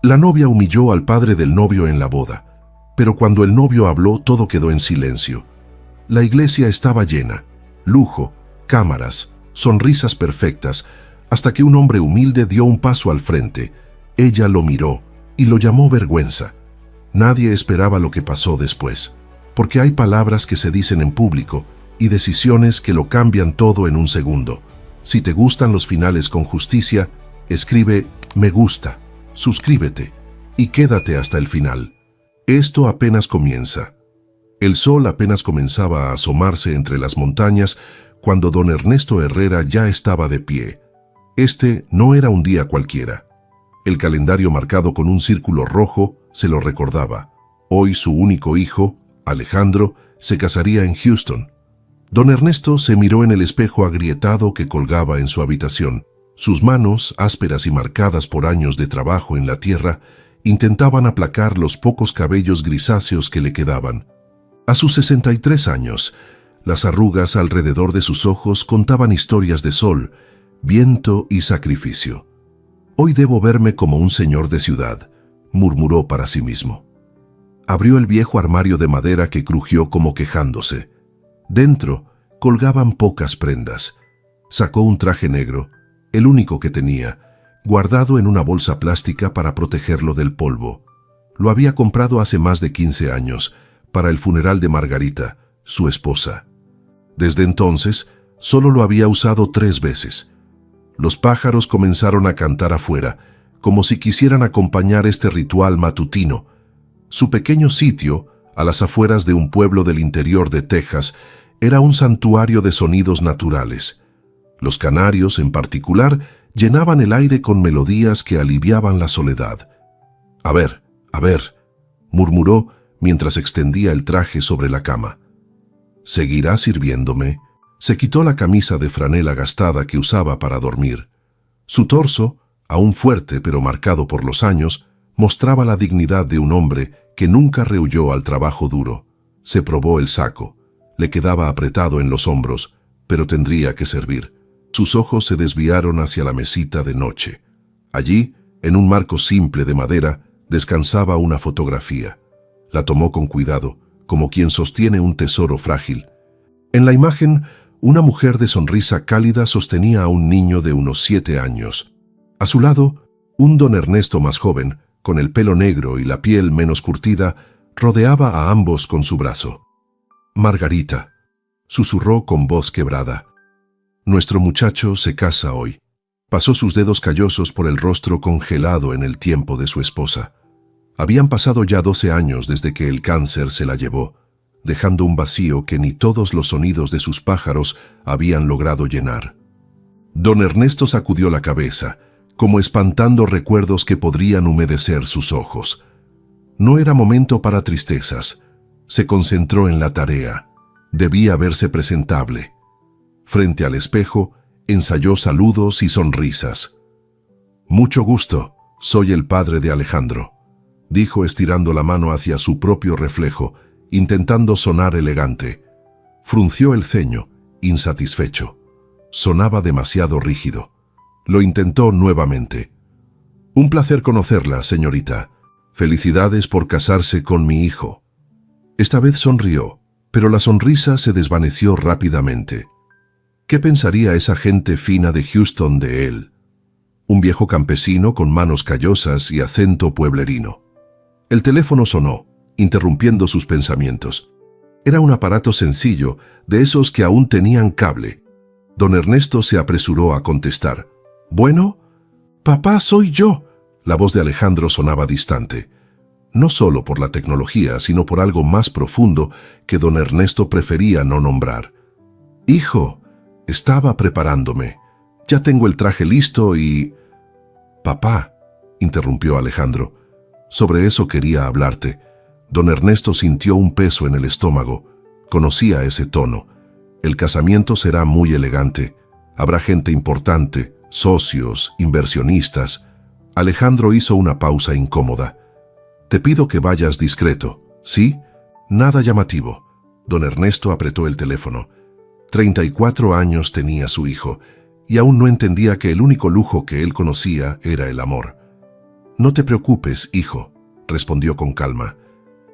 La novia humilló al padre del novio en la boda, pero cuando el novio habló todo quedó en silencio. La iglesia estaba llena, lujo, cámaras, sonrisas perfectas, hasta que un hombre humilde dio un paso al frente. Ella lo miró y lo llamó vergüenza. Nadie esperaba lo que pasó después, porque hay palabras que se dicen en público y decisiones que lo cambian todo en un segundo. Si te gustan los finales con justicia, escribe me gusta, suscríbete y quédate hasta el final. Esto apenas comienza. El sol apenas comenzaba a asomarse entre las montañas cuando don Ernesto Herrera ya estaba de pie. Este no era un día cualquiera. El calendario marcado con un círculo rojo se lo recordaba. Hoy su único hijo, Alejandro, se casaría en Houston. Don Ernesto se miró en el espejo agrietado que colgaba en su habitación. Sus manos, ásperas y marcadas por años de trabajo en la tierra, intentaban aplacar los pocos cabellos grisáceos que le quedaban. A sus 63 años, las arrugas alrededor de sus ojos contaban historias de sol, viento y sacrificio. Hoy debo verme como un señor de ciudad, murmuró para sí mismo. Abrió el viejo armario de madera que crujió como quejándose. Dentro colgaban pocas prendas. Sacó un traje negro, el único que tenía, guardado en una bolsa plástica para protegerlo del polvo. Lo había comprado hace más de 15 años, para el funeral de Margarita, su esposa. Desde entonces, solo lo había usado 3 veces. Los pájaros comenzaron a cantar afuera, como si quisieran acompañar este ritual matutino. Su pequeño sitio, a las afueras de un pueblo del interior de Texas, era un santuario de sonidos naturales. Los canarios, en particular, llenaban el aire con melodías que aliviaban la soledad. A ver, murmuró mientras extendía el traje sobre la cama. ¿Seguirá sirviéndome? Se quitó la camisa de franela gastada que usaba para dormir. Su torso, aún fuerte pero marcado por los años, mostraba la dignidad de un hombre que nunca rehuyó al trabajo duro. Se probó el saco. Le quedaba apretado en los hombros, pero tendría que servir. Sus ojos se desviaron hacia la mesita de noche. Allí, en un marco simple de madera, descansaba una fotografía. La tomó con cuidado, como quien sostiene un tesoro frágil. En la imagen, una mujer de sonrisa cálida sostenía a un niño de unos 7 años. A su lado, un don Ernesto más joven, con el pelo negro y la piel menos curtida, rodeaba a ambos con su brazo. Margarita, susurró con voz quebrada. Nuestro muchacho se casa hoy. Pasó sus dedos callosos por el rostro congelado en el tiempo de su esposa. Habían pasado ya 12 años desde que el cáncer se la llevó, dejando un vacío que ni todos los sonidos de sus pájaros habían logrado llenar. Don Ernesto sacudió la cabeza, como espantando recuerdos que podrían humedecer sus ojos. No era momento para tristezas. Se concentró en la tarea. Debía verse presentable. Frente al espejo, ensayó saludos y sonrisas. «Mucho gusto, soy el padre de Alejandro», dijo estirando la mano hacia su propio reflejo, intentando sonar elegante. Frunció el ceño, insatisfecho. Sonaba demasiado rígido. Lo intentó nuevamente. «Un placer conocerla, señorita. Felicidades por casarse con mi hijo». Esta vez sonrió, pero la sonrisa se desvaneció rápidamente. ¿Qué pensaría esa gente fina de Houston de él? Un viejo campesino con manos callosas y acento pueblerino. El teléfono sonó, interrumpiendo sus pensamientos. Era un aparato sencillo, de esos que aún tenían cable. Don Ernesto se apresuró a contestar. «¿Bueno?» «Papá, soy yo». La voz de Alejandro sonaba distante. No solo por la tecnología, sino por algo más profundo que don Ernesto prefería no nombrar. «Hijo, estaba preparándome. Ya tengo el traje listo y...» «Papá», interrumpió Alejandro, «sobre eso quería hablarte». Don Ernesto sintió un peso en el estómago. Conocía ese tono. El casamiento será muy elegante. Habrá gente importante, socios, inversionistas. Alejandro hizo una pausa incómoda. «Te pido que vayas discreto, ¿sí? Nada llamativo». Don Ernesto apretó el teléfono. 34 años tenía su hijo, y aún no entendía que el único lujo que él conocía era el amor. No te preocupes, hijo, respondió con calma.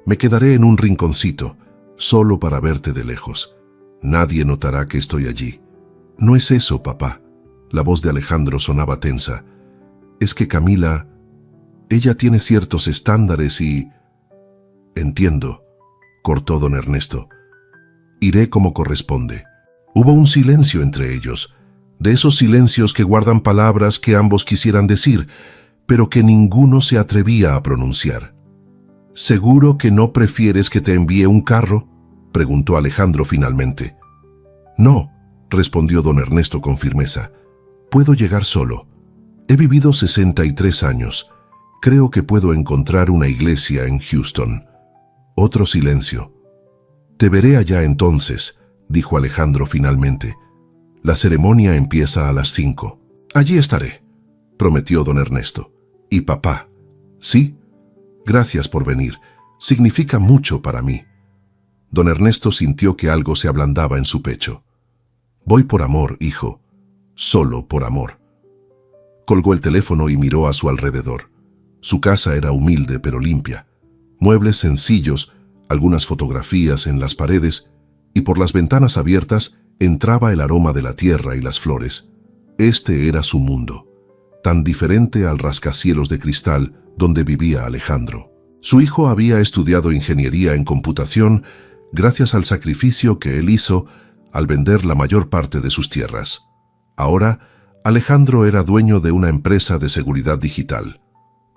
Me quedaré en un rinconcito, solo para verte de lejos. Nadie notará que estoy allí. No es eso, papá. La voz de Alejandro sonaba tensa. Es que Camila, ella tiene ciertos estándares y... Entiendo, cortó don Ernesto. Iré como corresponde. Hubo un silencio entre ellos, de esos silencios que guardan palabras que ambos quisieran decir, pero que ninguno se atrevía a pronunciar. ¿Seguro que no prefieres que te envíe un carro?, preguntó Alejandro finalmente. No, respondió don Ernesto con firmeza. Puedo llegar solo. He vivido 63 años. Creo que puedo encontrar una iglesia en Houston. Otro silencio. Te veré allá entonces, dijo Alejandro finalmente. La ceremonia empieza a las 5. Allí estaré, prometió don Ernesto. ¿Y papá? Sí. Gracias por venir. Significa mucho para mí. Don Ernesto sintió que algo se ablandaba en su pecho. Voy por amor, hijo. Solo por amor. Colgó el teléfono y miró a su alrededor. Su casa era humilde pero limpia. Muebles sencillos, algunas fotografías en las paredes, y por las ventanas abiertas entraba el aroma de la tierra y las flores. Este era su mundo, tan diferente al rascacielos de cristal donde vivía Alejandro. Su hijo había estudiado ingeniería en computación gracias al sacrificio que él hizo al vender la mayor parte de sus tierras. Ahora, Alejandro era dueño de una empresa de seguridad digital.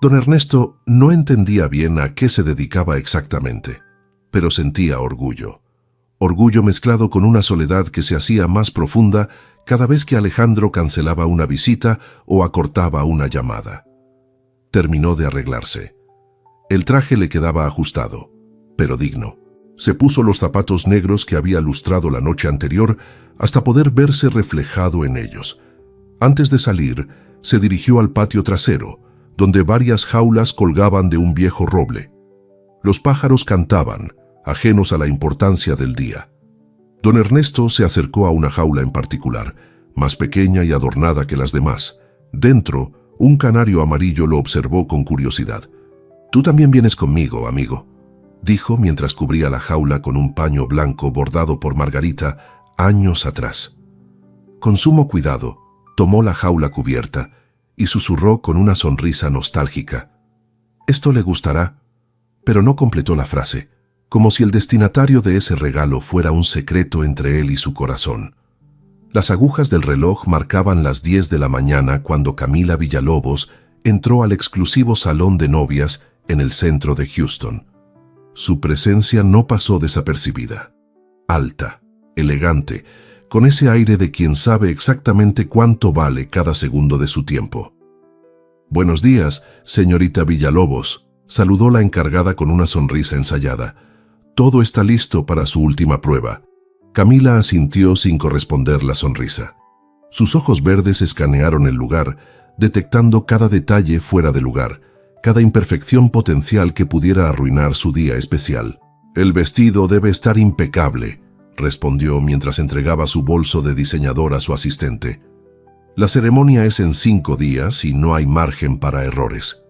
Don Ernesto no entendía bien a qué se dedicaba exactamente, pero sentía orgullo. Orgullo mezclado con una soledad que se hacía más profunda cada vez que Alejandro cancelaba una visita o acortaba una llamada. Terminó de arreglarse. El traje le quedaba ajustado, pero digno. Se puso los zapatos negros que había lustrado la noche anterior hasta poder verse reflejado en ellos. Antes de salir, se dirigió al patio trasero, donde varias jaulas colgaban de un viejo roble. Los pájaros cantaban, ajenos a la importancia del día. Don Ernesto se acercó a una jaula en particular, más pequeña y adornada que las demás. Dentro, un canario amarillo lo observó con curiosidad. «Tú también vienes conmigo, amigo», dijo mientras cubría la jaula con un paño blanco bordado por Margarita años atrás. Con sumo cuidado, tomó la jaula cubierta y susurró con una sonrisa nostálgica. «Esto le gustará», pero no completó la frase, como si el destinatario de ese regalo fuera un secreto entre él y su corazón. Las agujas del reloj marcaban las 10 de la mañana cuando Camila Villalobos entró al exclusivo salón de novias en el centro de Houston. Su presencia no pasó desapercibida. Alta, elegante, con ese aire de quien sabe exactamente cuánto vale cada segundo de su tiempo. «Buenos días, señorita Villalobos», saludó la encargada con una sonrisa ensayada. «Todo está listo para su última prueba». Camila asintió sin corresponder la sonrisa. Sus ojos verdes escanearon el lugar, detectando cada detalle fuera de lugar, cada imperfección potencial que pudiera arruinar su día especial. «El vestido debe estar impecable», respondió mientras entregaba su bolso de diseñador a su asistente. «La ceremonia es en 5 días y no hay margen para errores».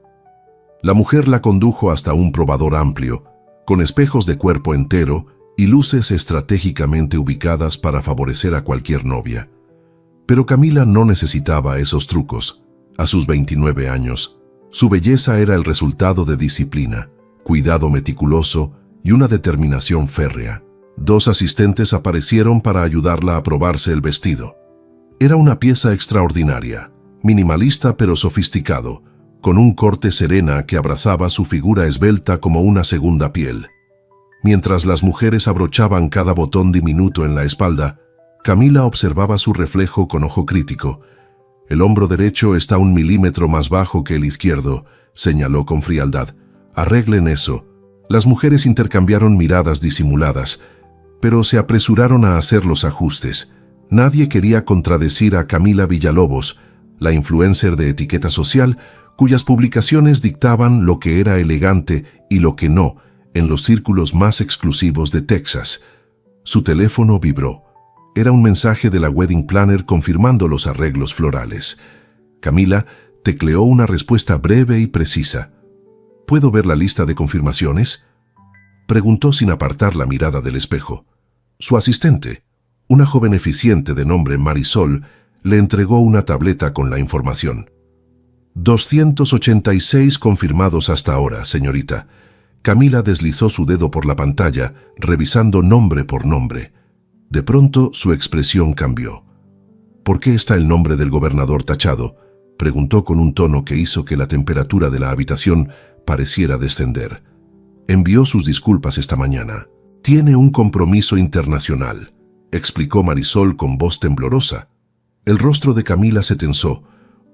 La mujer la condujo hasta un probador amplio, con espejos de cuerpo entero y luces estratégicamente ubicadas para favorecer a cualquier novia. Pero Camila no necesitaba esos trucos. A sus 29 años, su belleza era el resultado de disciplina, cuidado meticuloso y una determinación férrea. 2 asistentes aparecieron para ayudarla a probarse el vestido. Era una pieza extraordinaria, minimalista pero sofisticado, con un corte serena que abrazaba su figura esbelta como una segunda piel. Mientras las mujeres abrochaban cada botón diminuto en la espalda, Camila observaba su reflejo con ojo crítico. «El hombro derecho está 1 milímetro más bajo que el izquierdo», señaló con frialdad. «Arreglen eso». Las mujeres intercambiaron miradas disimuladas, pero se apresuraron a hacer los ajustes. Nadie quería contradecir a Camila Villalobos, la influencer de etiqueta social, cuyas publicaciones dictaban lo que era elegante y lo que no en los círculos más exclusivos de Texas. Su teléfono vibró. Era un mensaje de la wedding planner confirmando los arreglos florales. Camila Tecleó una respuesta breve y precisa. ¿Puedo ver la lista de confirmaciones?, preguntó sin apartar la mirada del espejo. Su asistente, una joven eficiente de nombre Marisol, le entregó una tableta con la información. 286 confirmados hasta ahora, señorita. Camila deslizó su dedo por la pantalla, revisando nombre por nombre. De pronto, su expresión cambió. ¿Por qué está el nombre del gobernador tachado?, preguntó con un tono que hizo que la temperatura de la habitación pareciera descender. Envió sus disculpas esta mañana. Tiene un compromiso internacional, explicó Marisol con voz temblorosa. El rostro de Camila se tensó.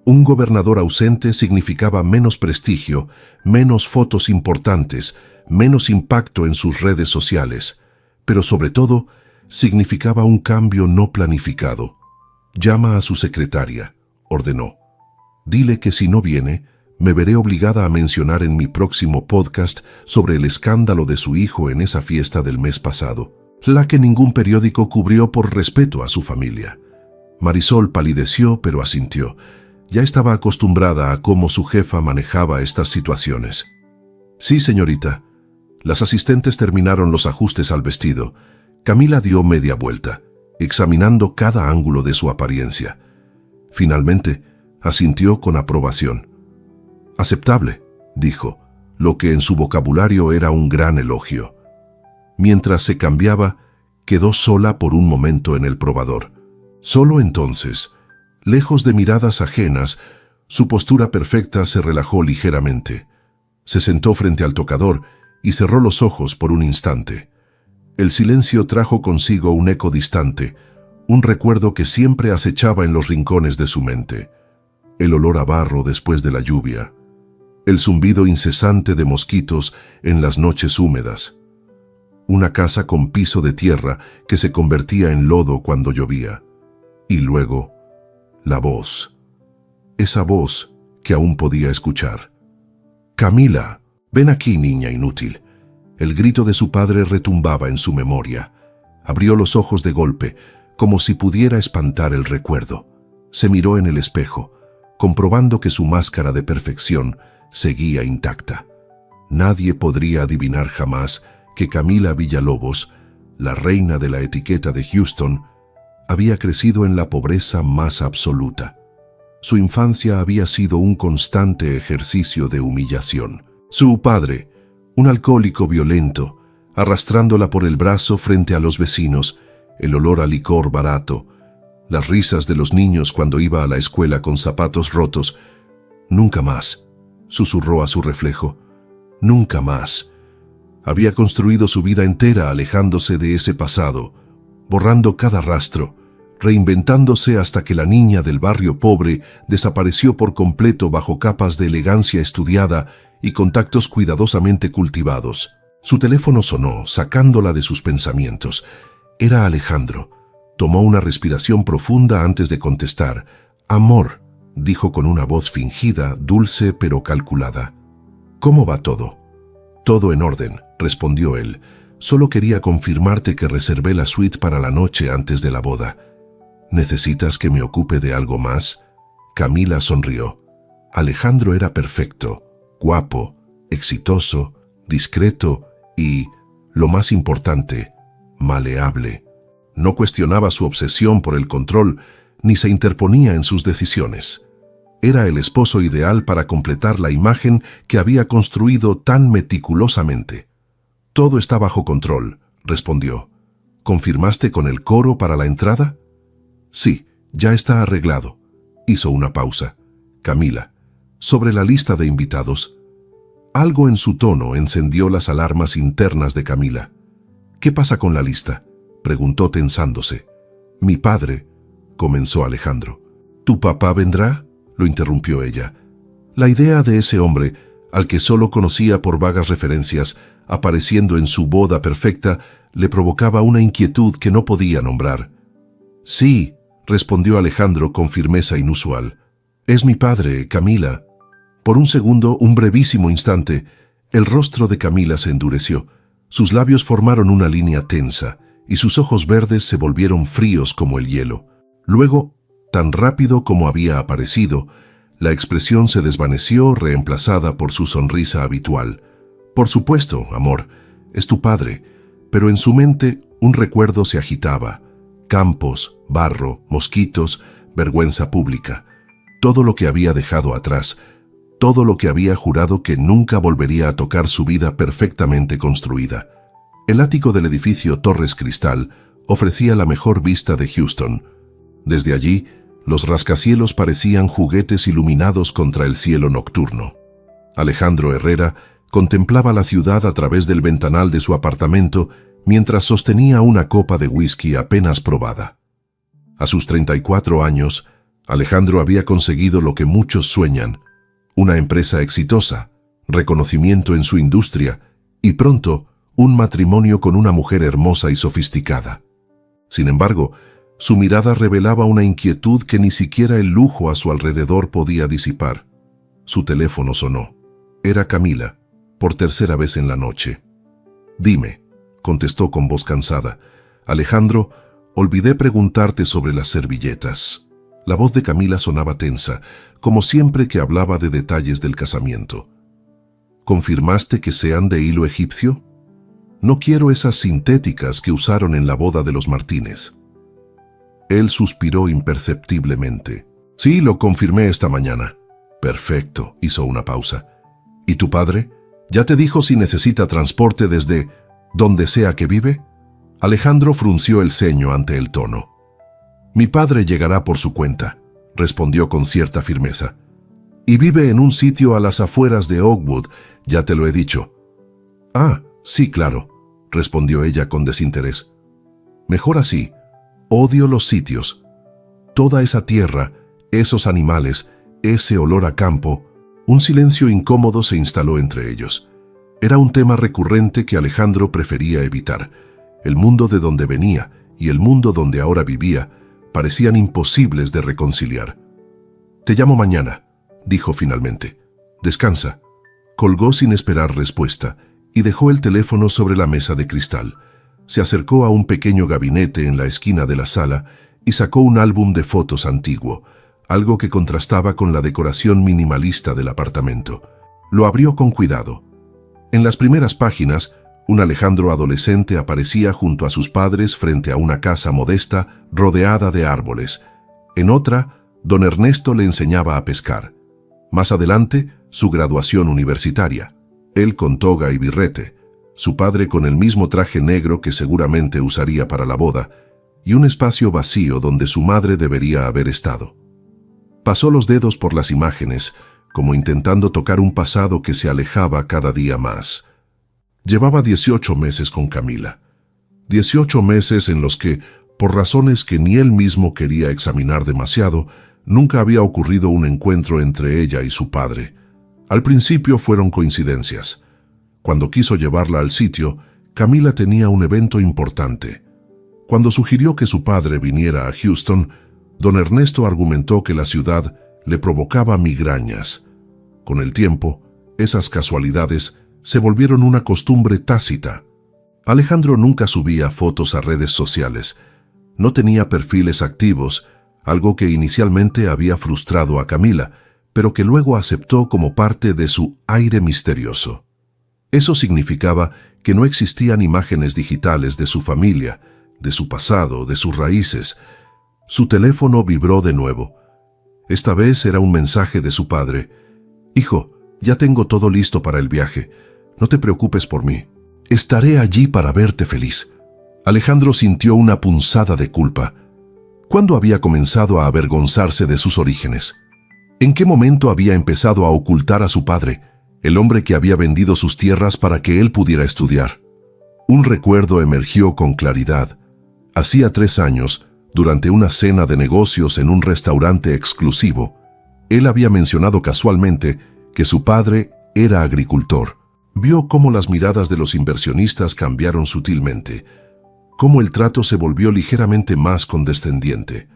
Un gobernador ausente significaba menos prestigio, menos fotos importantes, menos impacto en sus redes sociales, pero sobre todo significaba un cambio no planificado. Llama a su secretaria, ordenó. Dile que si no viene, me veré obligada a mencionar en mi próximo podcast sobre el escándalo de su hijo en esa fiesta del mes pasado, la que ningún periódico cubrió por respeto a su familia. Marisol palideció, pero asintió. Ya estaba acostumbrada a cómo su jefa manejaba estas situaciones. Sí, señorita. Las asistentes terminaron los ajustes al vestido. Camila dio media vuelta, examinando cada ángulo de su apariencia. Finalmente, asintió con aprobación. Aceptable, dijo, lo que en su vocabulario era un gran elogio. Mientras se cambiaba, quedó sola por un momento en el probador. Solo entonces, lejos de miradas ajenas, su postura perfecta se relajó ligeramente. Se sentó frente al tocador y cerró los ojos por un instante. El silencio trajo consigo un eco distante, un recuerdo que siempre acechaba en los rincones de su mente. El olor a barro después de la lluvia, el zumbido incesante de mosquitos en las noches húmedas, una casa con piso de tierra que se convertía en lodo cuando llovía, y luego la voz, esa voz que aún podía escuchar. «Camila, ven aquí, niña inútil». El grito de su padre retumbaba en su memoria. Abrió los ojos de golpe, como si pudiera espantar el recuerdo. Se miró en el espejo, comprobando que su máscara de perfección seguía intacta. Nadie podría adivinar jamás que Camila Villalobos, la reina de la etiqueta de Houston, había crecido en la pobreza más absoluta. Su infancia había sido un constante ejercicio de humillación. Su padre, un alcohólico violento, arrastrándola por el brazo frente a los vecinos, el olor a licor barato, las risas de los niños cuando iba a la escuela con zapatos rotos. Nunca más, susurró a su reflejo, nunca más. Había construido su vida entera alejándose de ese pasado, borrando cada rastro, reinventándose hasta que la niña del barrio pobre desapareció por completo bajo capas de elegancia estudiada y contactos cuidadosamente cultivados. Su teléfono sonó, sacándola de sus pensamientos. Era Alejandro. Tomó una respiración profunda antes de contestar. «Amor», dijo con una voz fingida, dulce pero calculada. «¿Cómo va todo?» «Todo en orden», respondió él. «Solo quería confirmarte que reservé la suite para la noche antes de la boda». «¿Necesitas que me ocupe de algo más?» Camila sonrió. Alejandro era perfecto, guapo, exitoso, discreto y, lo más importante, maleable. No cuestionaba su obsesión por el control ni se interponía en sus decisiones. Era el esposo ideal para completar la imagen que había construido tan meticulosamente. «Todo está bajo control», respondió. «¿Confirmaste con el coro para la entrada?» «Sí, ya está arreglado». Hizo una pausa. «Camila, sobre la lista de invitados». Algo en su tono encendió las alarmas internas de Camila. «¿Qué pasa con la lista?», preguntó tensándose. «Mi padre», comenzó Alejandro. «¿Tu papá vendrá?», lo interrumpió ella. La idea de ese hombre, al que solo conocía por vagas referencias, apareciendo en su boda perfecta, le provocaba una inquietud que no podía nombrar. «Sí», respondió Alejandro con firmeza inusual. «Es mi padre, Camila». Por un segundo, un brevísimo instante, el rostro de Camila se endureció. Sus labios formaron una línea tensa y sus ojos verdes se volvieron fríos como el hielo. Luego, tan rápido como había aparecido, La expresión se desvaneció, reemplazada por su sonrisa habitual. Por supuesto, amor, es tu padre, pero en su mente un recuerdo se agitaba. Campos, barro, mosquitos, vergüenza pública. Todo lo que había dejado atrás, todo lo que había jurado que nunca volvería a tocar su vida perfectamente construida. El ático del edificio Torres Cristal ofrecía la mejor vista de Houston. Desde allí, los rascacielos parecían juguetes iluminados contra el cielo nocturno. Alejandro Herrera contemplaba la ciudad a través del ventanal de su apartamento mientras sostenía una copa de whisky apenas probada. A sus 34 años, Alejandro había conseguido lo que muchos sueñan: una empresa exitosa, reconocimiento en su industria y pronto un matrimonio con una mujer hermosa y sofisticada. Sin embargo, su mirada revelaba una inquietud que ni siquiera el lujo a su alrededor podía disipar. Su teléfono sonó. Era Camila, por tercera vez en la noche. «Dime», contestó con voz cansada. «Alejandro, olvidé preguntarte sobre las servilletas». La voz de Camila sonaba tensa, como siempre que hablaba de detalles del casamiento. «¿Confirmaste que sean de hilo egipcio? No quiero esas sintéticas que usaron en la boda de los Martínez». Él suspiró imperceptiblemente. «Sí, lo confirmé esta mañana». «Perfecto», hizo una pausa. «¿Y tu padre? ¿Ya te dijo si necesita transporte desde donde sea que vive?» Alejandro frunció el ceño ante el tono. «Mi padre llegará por su cuenta», respondió con cierta firmeza. «Y vive en un sitio a las afueras de Oakwood, ya te lo he dicho». «Ah, sí, claro», respondió ella con desinterés. «Mejor así. Odio los sitios. Toda esa tierra, esos animales, ese olor a campo». Un silencio incómodo se instaló entre ellos. Era un tema recurrente que Alejandro prefería evitar. El mundo de donde venía y el mundo donde ahora vivía parecían imposibles de reconciliar. «Te llamo mañana», dijo finalmente. «Descansa». Colgó sin esperar respuesta y dejó el teléfono sobre la mesa de cristal. Se acercó a un pequeño gabinete en la esquina de la sala y sacó un álbum de fotos antiguo, algo que contrastaba con la decoración minimalista del apartamento. Lo abrió con cuidado. En las primeras páginas, un Alejandro adolescente aparecía junto a sus padres frente a una casa modesta rodeada de árboles. En otra, don Ernesto le enseñaba a pescar. Más adelante, su graduación universitaria. Él con toga y birrete, su padre con el mismo traje negro que seguramente usaría para la boda, y un espacio vacío donde su madre debería haber estado. Pasó los dedos por las imágenes, como intentando tocar un pasado que se alejaba cada día más. Llevaba 18 meses con Camila. 18 meses en los que, por razones que ni él mismo quería examinar demasiado, nunca había ocurrido un encuentro entre ella y su padre. Al principio fueron coincidencias. Cuando quiso llevarla al sitio, Camila tenía un evento importante. Cuando sugirió que su padre viniera a Houston, don Ernesto argumentó que la ciudad le provocaba migrañas. Con el tiempo, esas casualidades se volvieron una costumbre tácita. Alejandro nunca subía fotos a redes sociales. No tenía perfiles activos, algo que inicialmente había frustrado a Camila, pero que luego aceptó como parte de su aire misterioso. Eso significaba que no existían imágenes digitales de su familia, de su pasado, de sus raíces. Su teléfono vibró de nuevo. Esta vez era un mensaje de su padre. «Hijo, ya tengo todo listo para el viaje. No te preocupes por mí. Estaré allí para verte feliz». Alejandro sintió una punzada de culpa. ¿Cuándo había comenzado a avergonzarse de sus orígenes? ¿En qué momento había empezado a ocultar a su padre, el hombre que había vendido sus tierras para que él pudiera estudiar? Un recuerdo emergió con claridad. Hacía 3 años, durante una cena de negocios en un restaurante exclusivo, él había mencionado casualmente que su padre era agricultor. Vio cómo las miradas de los inversionistas cambiaron sutilmente, cómo el trato se volvió ligeramente más condescendiente.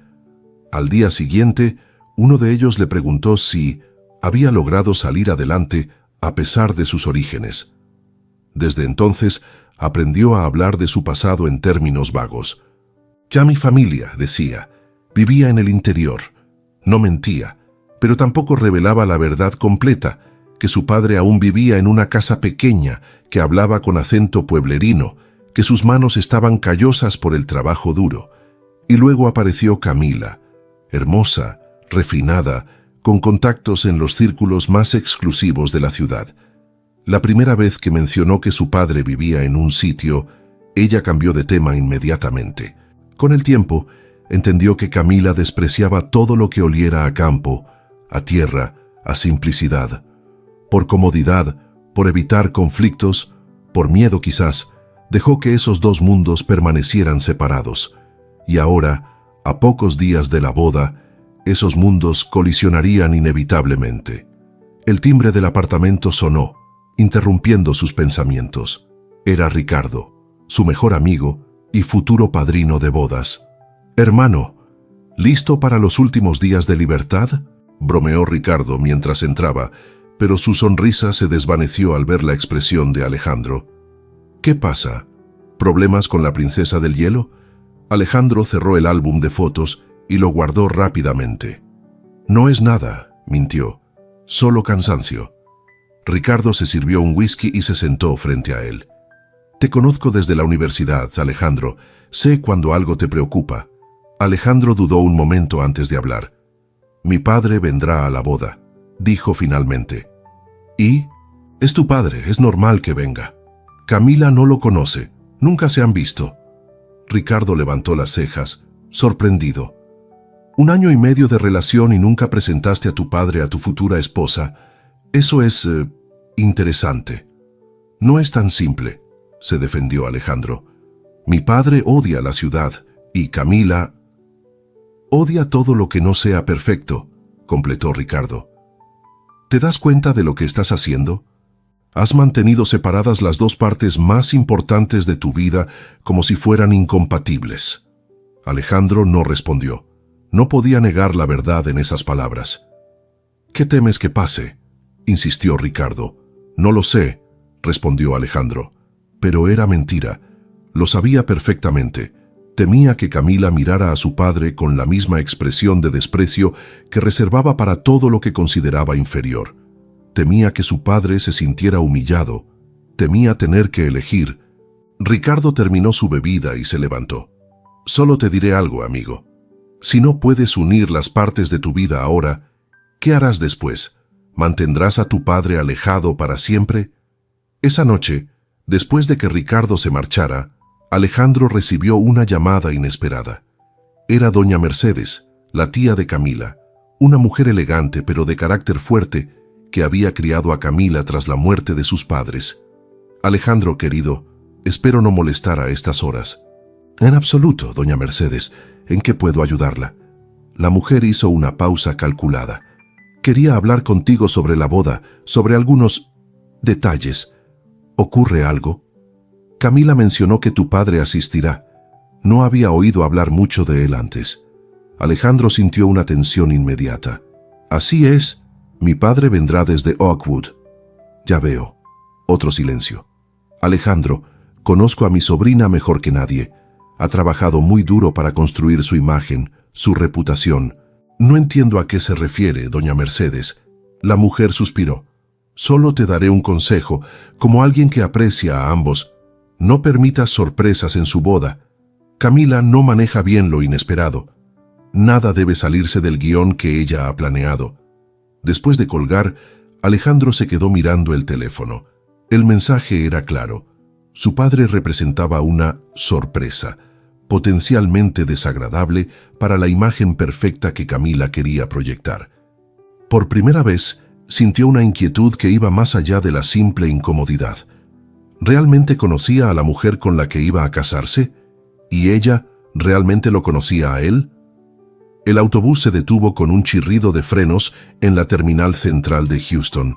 Al día siguiente, uno de ellos le preguntó si había logrado salir adelante a pesar de sus orígenes. Desde entonces, aprendió a hablar de su pasado en términos vagos. «Ya mi familia», decía, «vivía en el interior». No mentía, pero tampoco revelaba la verdad completa, que su padre aún vivía en una casa pequeña, que hablaba con acento pueblerino, que sus manos estaban callosas por el trabajo duro. Y luego apareció Camila, hermosa, refinada, con contactos en los círculos más exclusivos de la ciudad. La primera vez que mencionó que su padre vivía en un sitio, ella cambió de tema inmediatamente. Con el tiempo, entendió que Camila despreciaba todo lo que oliera a campo, a tierra, a simplicidad. Por comodidad, por evitar conflictos, por miedo quizás, dejó que esos dos mundos permanecieran separados. Y ahora, a pocos días de la boda, esos mundos colisionarían inevitablemente. El timbre del apartamento sonó, interrumpiendo sus pensamientos. Era Ricardo, su mejor amigo y futuro padrino de bodas. «Hermano, ¿listo para los últimos días de libertad?», bromeó Ricardo mientras entraba, pero su sonrisa se desvaneció al ver la expresión de Alejandro. «¿Qué pasa? ¿Problemas con la princesa del hielo?». Alejandro cerró el álbum de fotos y lo guardó rápidamente. «No es nada», mintió, «solo cansancio». Ricardo se sirvió un whisky y se sentó frente a él. «Te conozco desde la universidad, Alejandro. Sé cuando algo te preocupa». Alejandro dudó un momento antes de hablar. «Mi padre vendrá a la boda», dijo finalmente. «¿Y? Es tu padre, es normal que venga. Camila no lo conoce, nunca se han visto». Ricardo levantó las cejas, sorprendido. «1 año y medio de relación y nunca presentaste a tu padre a tu futura esposa. Eso es interesante». «No es tan simple», se defendió Alejandro. «Mi padre odia la ciudad y Camila odia todo lo que no sea perfecto», completó Ricardo. «¿Te das cuenta de lo que estás haciendo? Has mantenido separadas las dos partes más importantes de tu vida como si fueran incompatibles». Alejandro no respondió. No podía negar la verdad en esas palabras. «¿Qué temes que pase?», insistió Ricardo. «No lo sé», respondió Alejandro. Pero era mentira. Lo sabía perfectamente. Temía que Camila mirara a su padre con la misma expresión de desprecio que reservaba para todo lo que consideraba inferior. Temía que su padre se sintiera humillado. Temía tener que elegir. Ricardo terminó su bebida y se levantó. «Solo te diré algo, amigo. Si no puedes unir las partes de tu vida ahora, ¿qué harás después? ¿Mantendrás a tu padre alejado para siempre?». Esa noche, después de que Ricardo se marchara, Alejandro recibió una llamada inesperada. Era doña Mercedes, la tía de Camila, una mujer elegante pero de carácter fuerte que había criado a Camila tras la muerte de sus padres. «Alejandro, querido, espero no molestar a estas horas». «En absoluto, doña Mercedes. ¿En qué puedo ayudarla?». La mujer hizo una pausa calculada. «Quería hablar contigo sobre la boda, sobre algunos detalles. ¿Ocurre algo?». «Camila mencionó que tu padre asistirá. No había oído hablar mucho de él antes». Alejandro sintió una tensión inmediata. «Así es, mi padre vendrá desde Oakwood». «Ya veo». Otro silencio. «Alejandro, conozco a mi sobrina mejor que nadie. Ha trabajado muy duro para construir su imagen, su reputación. No entiendo a qué se refiere, doña Mercedes». La mujer suspiró. «Solo te daré un consejo, como alguien que aprecia a ambos. No permitas sorpresas en su boda. Camila no maneja bien lo inesperado. Nada debe salirse del guión que ella ha planeado». Después de colgar, Alejandro se quedó mirando el teléfono. El mensaje era claro. Su padre representaba una sorpresa, potencialmente desagradable para la imagen perfecta que Camila quería proyectar. Por primera vez, sintió una inquietud que iba más allá de la simple incomodidad. ¿Realmente conocía a la mujer con la que iba a casarse? ¿Y ella realmente lo conocía a él? El autobús se detuvo con un chirrido de frenos en la terminal central de Houston.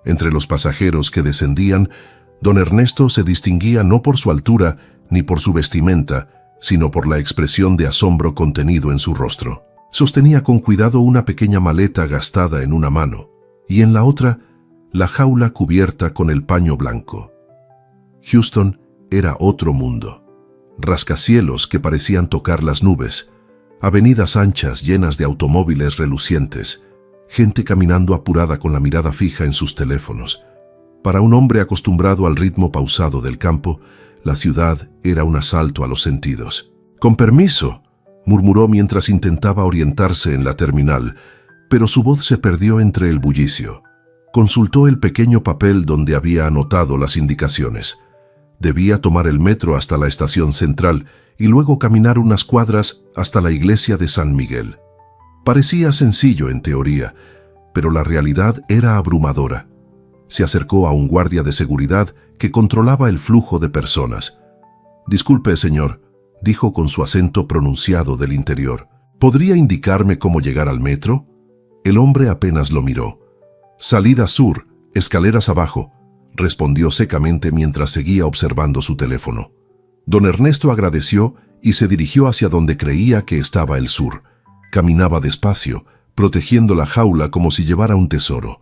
Entre los pasajeros que descendían, don Ernesto se distinguía no por su altura ni por su vestimenta, sino por la expresión de asombro contenido en su rostro. Sostenía con cuidado una pequeña maleta gastada en una mano, y en la otra, la jaula cubierta con el paño blanco. Houston era otro mundo. Rascacielos que parecían tocar las nubes, avenidas anchas llenas de automóviles relucientes, gente caminando apurada con la mirada fija en sus teléfonos. Para un hombre acostumbrado al ritmo pausado del campo, la ciudad era un asalto a los sentidos. «Con permiso», murmuró mientras intentaba orientarse en la terminal, pero su voz se perdió entre el bullicio. Consultó el pequeño papel donde había anotado las indicaciones. Debía tomar el metro hasta la estación central y luego caminar unas cuadras hasta la iglesia de San Miguel. Parecía sencillo en teoría, pero la realidad era abrumadora. Se acercó a un guardia de seguridad que controlaba el flujo de personas. «Disculpe, señor», dijo con su acento pronunciado del interior. «¿Podría indicarme cómo llegar al metro?» El hombre apenas lo miró. «Salida sur, escaleras abajo», respondió secamente mientras seguía observando su teléfono. Don Ernesto agradeció y se dirigió hacia donde creía que estaba el sur. Caminaba despacio, protegiendo la jaula como si llevara un tesoro.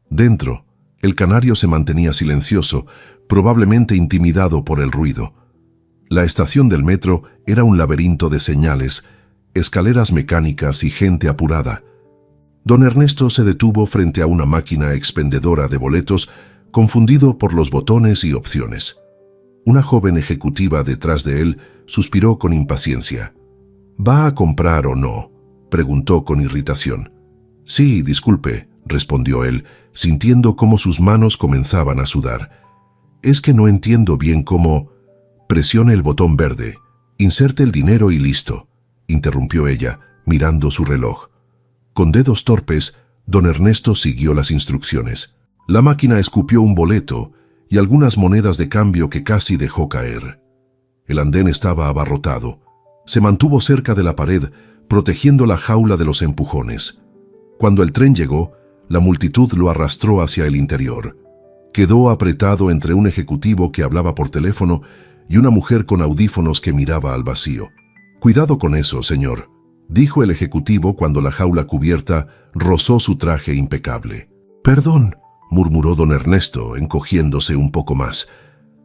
Dentro, el canario se mantenía silencioso, probablemente intimidado por el ruido. La estación del metro era un laberinto de señales, escaleras mecánicas y gente apurada. Don Ernesto se detuvo frente a una máquina expendedora de boletos, confundido por los botones y opciones. Una joven ejecutiva detrás de él suspiró con impaciencia. «¿Va a comprar o no?», preguntó con irritación. «Sí, disculpe», respondió él, sintiendo cómo sus manos comenzaban a sudar. «Es que no entiendo bien cómo...» «Presione el botón verde, inserte el dinero y listo», interrumpió ella, mirando su reloj. Con dedos torpes, don Ernesto siguió las instrucciones. La máquina escupió un boleto y algunas monedas de cambio que casi dejó caer. El andén estaba abarrotado. Se mantuvo cerca de la pared, protegiendo la jaula de los empujones. Cuando el tren llegó, la multitud lo arrastró hacia el interior. Quedó apretado entre un ejecutivo que hablaba por teléfono y una mujer con audífonos que miraba al vacío. «Cuidado con eso, señor», dijo el ejecutivo cuando la jaula cubierta rozó su traje impecable. «Perdón», murmuró don Ernesto, encogiéndose un poco más.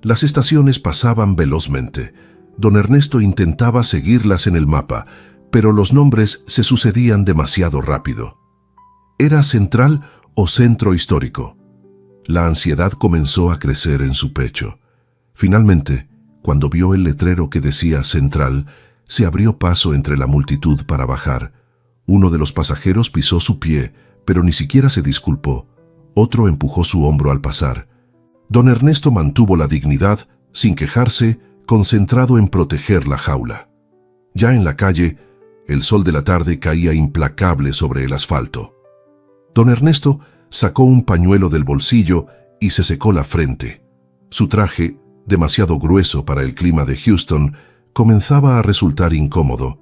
Las estaciones pasaban velozmente. Don Ernesto intentaba seguirlas en el mapa, pero los nombres se sucedían demasiado rápido. ¿Era Central o Centro Histórico? La ansiedad comenzó a crecer en su pecho. Finalmente, cuando vio el letrero que decía Central, se abrió paso entre la multitud para bajar. Uno de los pasajeros pisó su pie, pero ni siquiera se disculpó. Otro empujó su hombro al pasar. Don Ernesto mantuvo la dignidad, sin quejarse, concentrado en proteger la jaula. Ya en la calle, el sol de la tarde caía implacable sobre el asfalto. Don Ernesto sacó un pañuelo del bolsillo y se secó la frente. Su traje, demasiado grueso para el clima de Houston, comenzaba a resultar incómodo.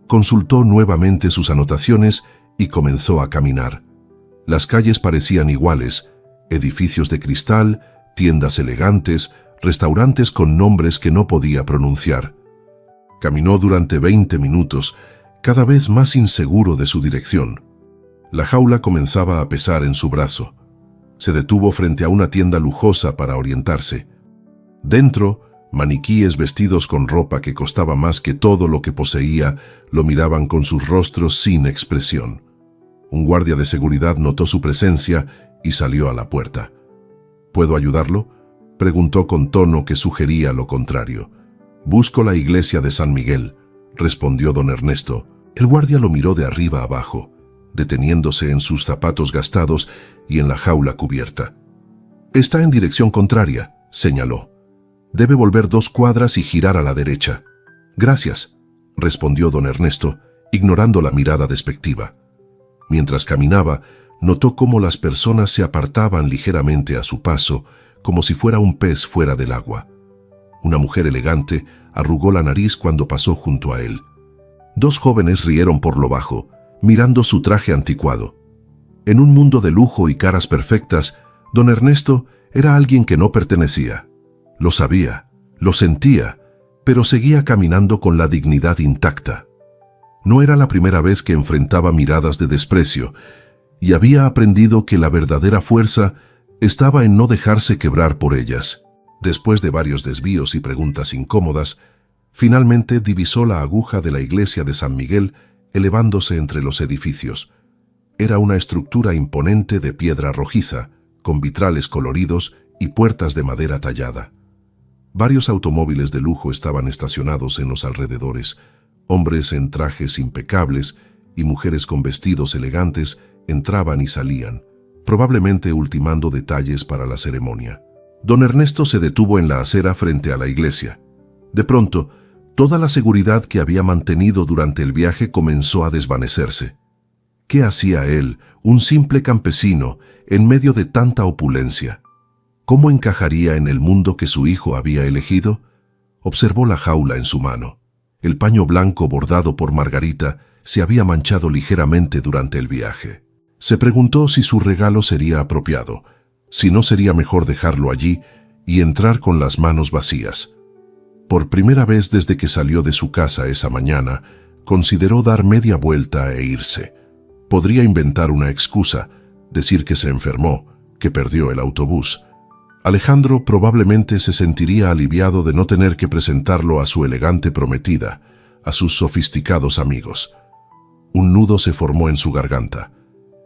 Consultó nuevamente sus anotaciones y comenzó a caminar. Las calles parecían iguales, edificios de cristal, tiendas elegantes, restaurantes con nombres que no podía pronunciar. Caminó durante 20 minutos, cada vez más inseguro de su dirección. La jaula comenzaba a pesar en su brazo. Se detuvo frente a una tienda lujosa para orientarse. Dentro, maniquíes vestidos con ropa que costaba más que todo lo que poseía lo miraban con sus rostros sin expresión. Un guardia de seguridad notó su presencia y salió a la puerta. «¿Puedo ayudarlo?», preguntó con tono que sugería lo contrario. «Busco la iglesia de San Miguel», respondió don Ernesto. El guardia lo miró de arriba abajo, deteniéndose en sus zapatos gastados y en la jaula cubierta. «Está en dirección contraria», señaló. «Debe volver 2 cuadras y girar a la derecha». «Gracias», respondió don Ernesto, ignorando la mirada despectiva. Mientras caminaba, notó cómo las personas se apartaban ligeramente a su paso, como si fuera un pez fuera del agua. Una mujer elegante arrugó la nariz cuando pasó junto a él. 2 jóvenes rieron por lo bajo, mirando su traje anticuado. En un mundo de lujo y caras perfectas, don Ernesto era alguien que no pertenecía. Lo sabía, lo sentía, pero seguía caminando con la dignidad intacta. No era la primera vez que enfrentaba miradas de desprecio, y había aprendido que la verdadera fuerza estaba en no dejarse quebrar por ellas. Después de varios desvíos y preguntas incómodas, finalmente divisó la aguja de la iglesia de San Miguel elevándose entre los edificios. Era una estructura imponente de piedra rojiza, con vitrales coloridos y puertas de madera tallada. Varios automóviles de lujo estaban estacionados en los alrededores. Hombres en trajes impecables y mujeres con vestidos elegantes entraban y salían, probablemente ultimando detalles para la ceremonia. Don Ernesto se detuvo en la acera frente a la iglesia. De pronto, toda la seguridad que había mantenido durante el viaje comenzó a desvanecerse. ¿Qué hacía él, un simple campesino, en medio de tanta opulencia? ¿Cómo encajaría en el mundo que su hijo había elegido? Observó la jaula en su mano. El paño blanco bordado por Margarita se había manchado ligeramente durante el viaje. Se preguntó si su regalo sería apropiado, si no sería mejor dejarlo allí y entrar con las manos vacías. Por primera vez desde que salió de su casa esa mañana, consideró dar media vuelta e irse. Podría inventar una excusa, decir que se enfermó, que perdió el autobús. Alejandro probablemente se sentiría aliviado de no tener que presentarlo a su elegante prometida, a sus sofisticados amigos. Un nudo se formó en su garganta.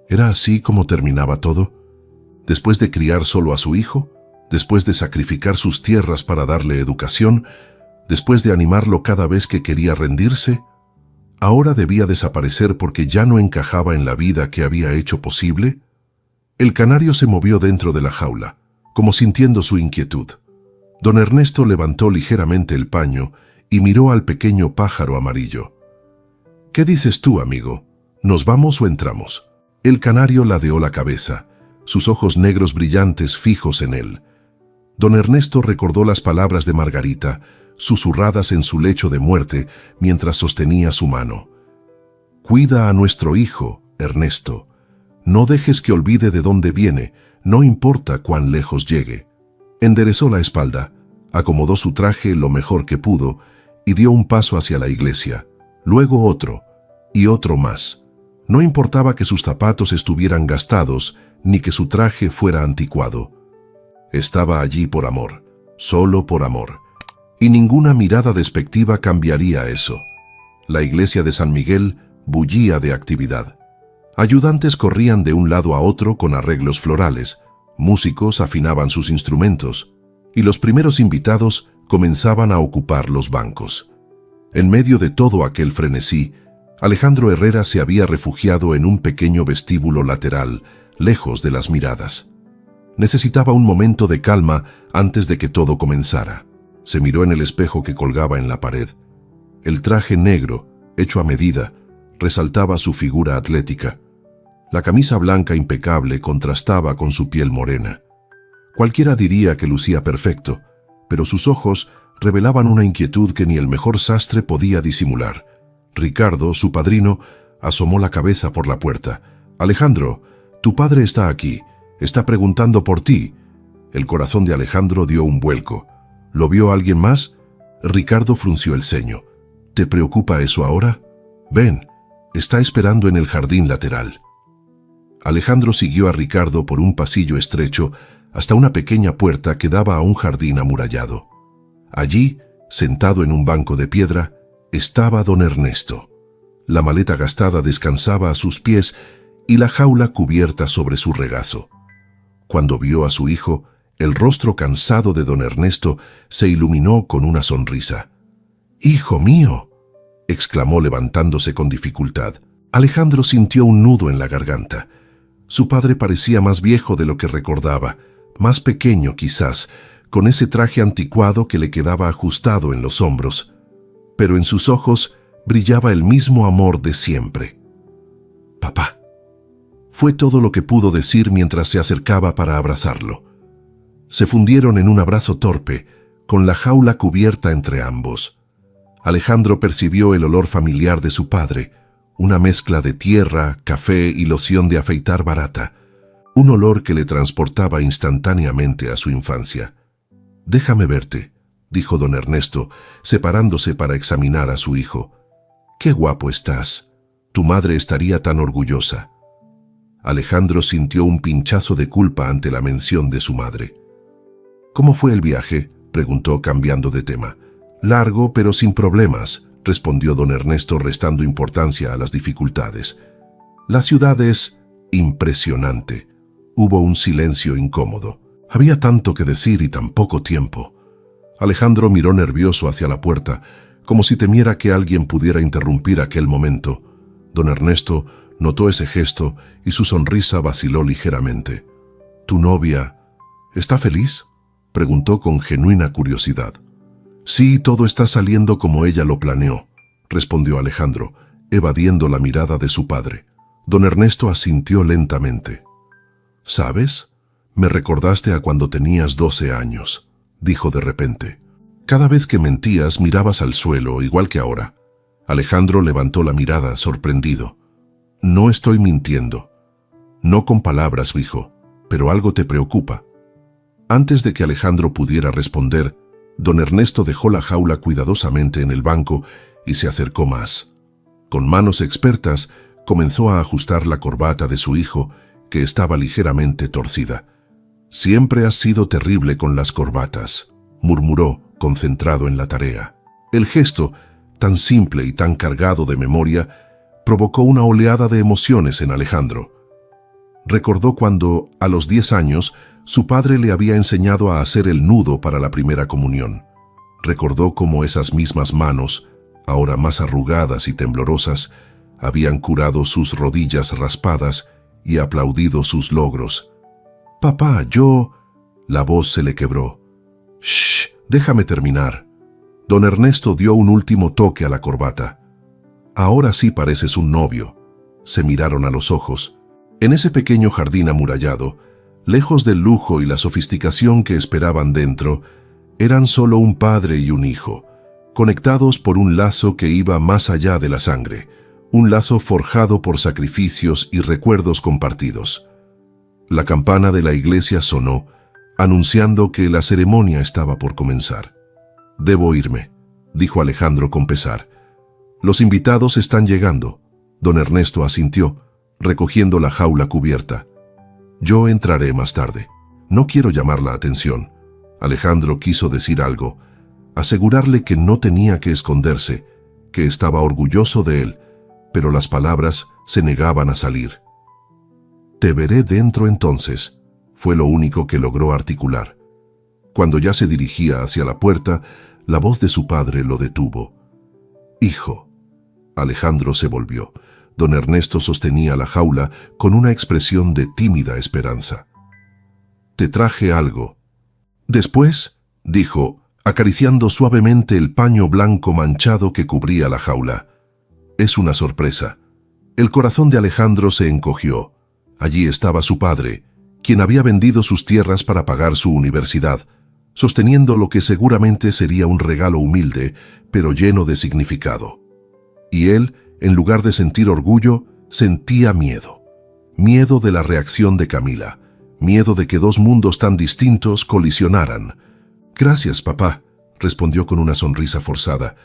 ¿Era así como terminaba todo? Después de criar solo a su hijo, después de sacrificar sus tierras para darle educación, después de animarlo cada vez que quería rendirse, ¿ahora debía desaparecer porque ya no encajaba en la vida que había hecho posible? El canario se movió dentro de la jaula, como sintiendo su inquietud. Don Ernesto levantó ligeramente el paño y miró al pequeño pájaro amarillo. «¿Qué dices tú, amigo? ¿Nos vamos o entramos?» El canario ladeó la cabeza, sus ojos negros brillantes fijos en él. Don Ernesto recordó las palabras de Margarita, susurradas en su lecho de muerte mientras sostenía su mano. «Cuida a nuestro hijo, Ernesto. No dejes que olvide de dónde viene, no importa cuán lejos llegue». Enderezó la espalda, acomodó su traje lo mejor que pudo y dio un paso hacia la iglesia, luego otro y otro más. No importaba que sus zapatos estuvieran gastados ni que su traje fuera anticuado. Estaba allí por amor, solo por amor. Y ninguna mirada despectiva cambiaría eso. La iglesia de San Miguel bullía de actividad. Ayudantes corrían de un lado a otro con arreglos florales, músicos afinaban sus instrumentos, y los primeros invitados comenzaban a ocupar los bancos. En medio de todo aquel frenesí, Alejandro Herrera se había refugiado en un pequeño vestíbulo lateral, lejos de las miradas. Necesitaba un momento de calma antes de que todo comenzara. Se miró en el espejo que colgaba en la pared. El traje negro, hecho a medida, resaltaba su figura atlética. La camisa blanca impecable contrastaba con su piel morena. Cualquiera diría que lucía perfecto, pero sus ojos revelaban una inquietud que ni el mejor sastre podía disimular. Ricardo, su padrino, asomó la cabeza por la puerta. «Alejandro, tu padre está aquí. Está preguntando por ti». El corazón de Alejandro dio un vuelco. ¿Lo vio alguien más? Ricardo frunció el ceño. ¿Te preocupa eso ahora? Ven, está esperando en el jardín lateral. Alejandro siguió a Ricardo por un pasillo estrecho hasta una pequeña puerta que daba a un jardín amurallado. Allí, sentado en un banco de piedra, estaba don Ernesto. La maleta gastada descansaba a sus pies y la jaula cubierta sobre su regazo. Cuando vio a su hijo, el rostro cansado de don Ernesto se iluminó con una sonrisa. «¡Hijo mío!», exclamó levantándose con dificultad. Alejandro sintió un nudo en la garganta. Su padre parecía más viejo de lo que recordaba, más pequeño quizás, con ese traje anticuado que le quedaba ajustado en los hombros. Pero en sus ojos brillaba el mismo amor de siempre. «Papá». Fue todo lo que pudo decir mientras se acercaba para abrazarlo. Se fundieron en un abrazo torpe, con la jaula cubierta entre ambos. Alejandro percibió el olor familiar de su padre, una mezcla de tierra, café y loción de afeitar barata, un olor que le transportaba instantáneamente a su infancia. «Déjame verte», dijo don Ernesto, separándose para examinar a su hijo. «Qué guapo estás. Tu madre estaría tan orgullosa». Alejandro sintió un pinchazo de culpa ante la mención de su madre. «¿Cómo fue el viaje?», preguntó cambiando de tema. «Largo, pero sin problemas», respondió don Ernesto restando importancia a las dificultades. La ciudad es impresionante. Hubo un silencio incómodo. Había tanto que decir y tan poco tiempo. Alejandro miró nervioso hacia la puerta, como si temiera que alguien pudiera interrumpir aquel momento. Don Ernesto notó ese gesto y su sonrisa vaciló ligeramente. «¿Tu novia está feliz?», preguntó con genuina curiosidad. «Sí, todo está saliendo como ella lo planeó», respondió Alejandro, evadiendo la mirada de su padre. Don Ernesto asintió lentamente. «¿Sabes? Me recordaste a cuando tenías 12 años», dijo de repente. «Cada vez que mentías mirabas al suelo, igual que ahora». Alejandro levantó la mirada, sorprendido. «No estoy mintiendo. No con palabras, hijo, pero algo te preocupa». Antes de que Alejandro pudiera responder, don Ernesto dejó la jaula cuidadosamente en el banco y se acercó más. Con manos expertas, comenzó a ajustar la corbata de su hijo, que estaba ligeramente torcida. «Siempre has sido terrible con las corbatas», murmuró, concentrado en la tarea. El gesto, tan simple y tan cargado de memoria, provocó una oleada de emociones en Alejandro. Recordó cuando, a los 10 años, su padre le había enseñado a hacer el nudo para la primera comunión. Recordó cómo esas mismas manos, ahora más arrugadas y temblorosas, habían curado sus rodillas raspadas y aplaudido sus logros. «Papá, yo...» La voz se le quebró. «Shh, déjame terminar». Don Ernesto dio un último toque a la corbata. «Ahora sí pareces un novio». Se miraron a los ojos. En ese pequeño jardín amurallado, lejos del lujo y la sofisticación que esperaban dentro, eran solo un padre y un hijo, conectados por un lazo que iba más allá de la sangre, un lazo forjado por sacrificios y recuerdos compartidos. La campana de la iglesia sonó, anunciando que la ceremonia estaba por comenzar. «Debo irme», dijo Alejandro con pesar. «Los invitados están llegando». Don Ernesto asintió, recogiendo la jaula cubierta. «Yo entraré más tarde. No quiero llamar la atención». Alejandro quiso decir algo, asegurarle que no tenía que esconderse, que estaba orgulloso de él, pero las palabras se negaban a salir. «Te veré dentro entonces», fue lo único que logró articular. Cuando ya se dirigía hacia la puerta, la voz de su padre lo detuvo. «Hijo». Alejandro se volvió. Don Ernesto sostenía la jaula con una expresión de tímida esperanza. «Te traje algo». «Después», dijo, acariciando suavemente el paño blanco manchado que cubría la jaula. «Es una sorpresa». El corazón de Alejandro se encogió. Allí estaba su padre, quien había vendido sus tierras para pagar su universidad, sosteniendo lo que seguramente sería un regalo humilde, pero lleno de significado. Y él, en lugar de sentir orgullo, sentía miedo. Miedo de la reacción de Camila, miedo de que dos mundos tan distintos colisionaran. «Gracias, papá», respondió con una sonrisa forzada.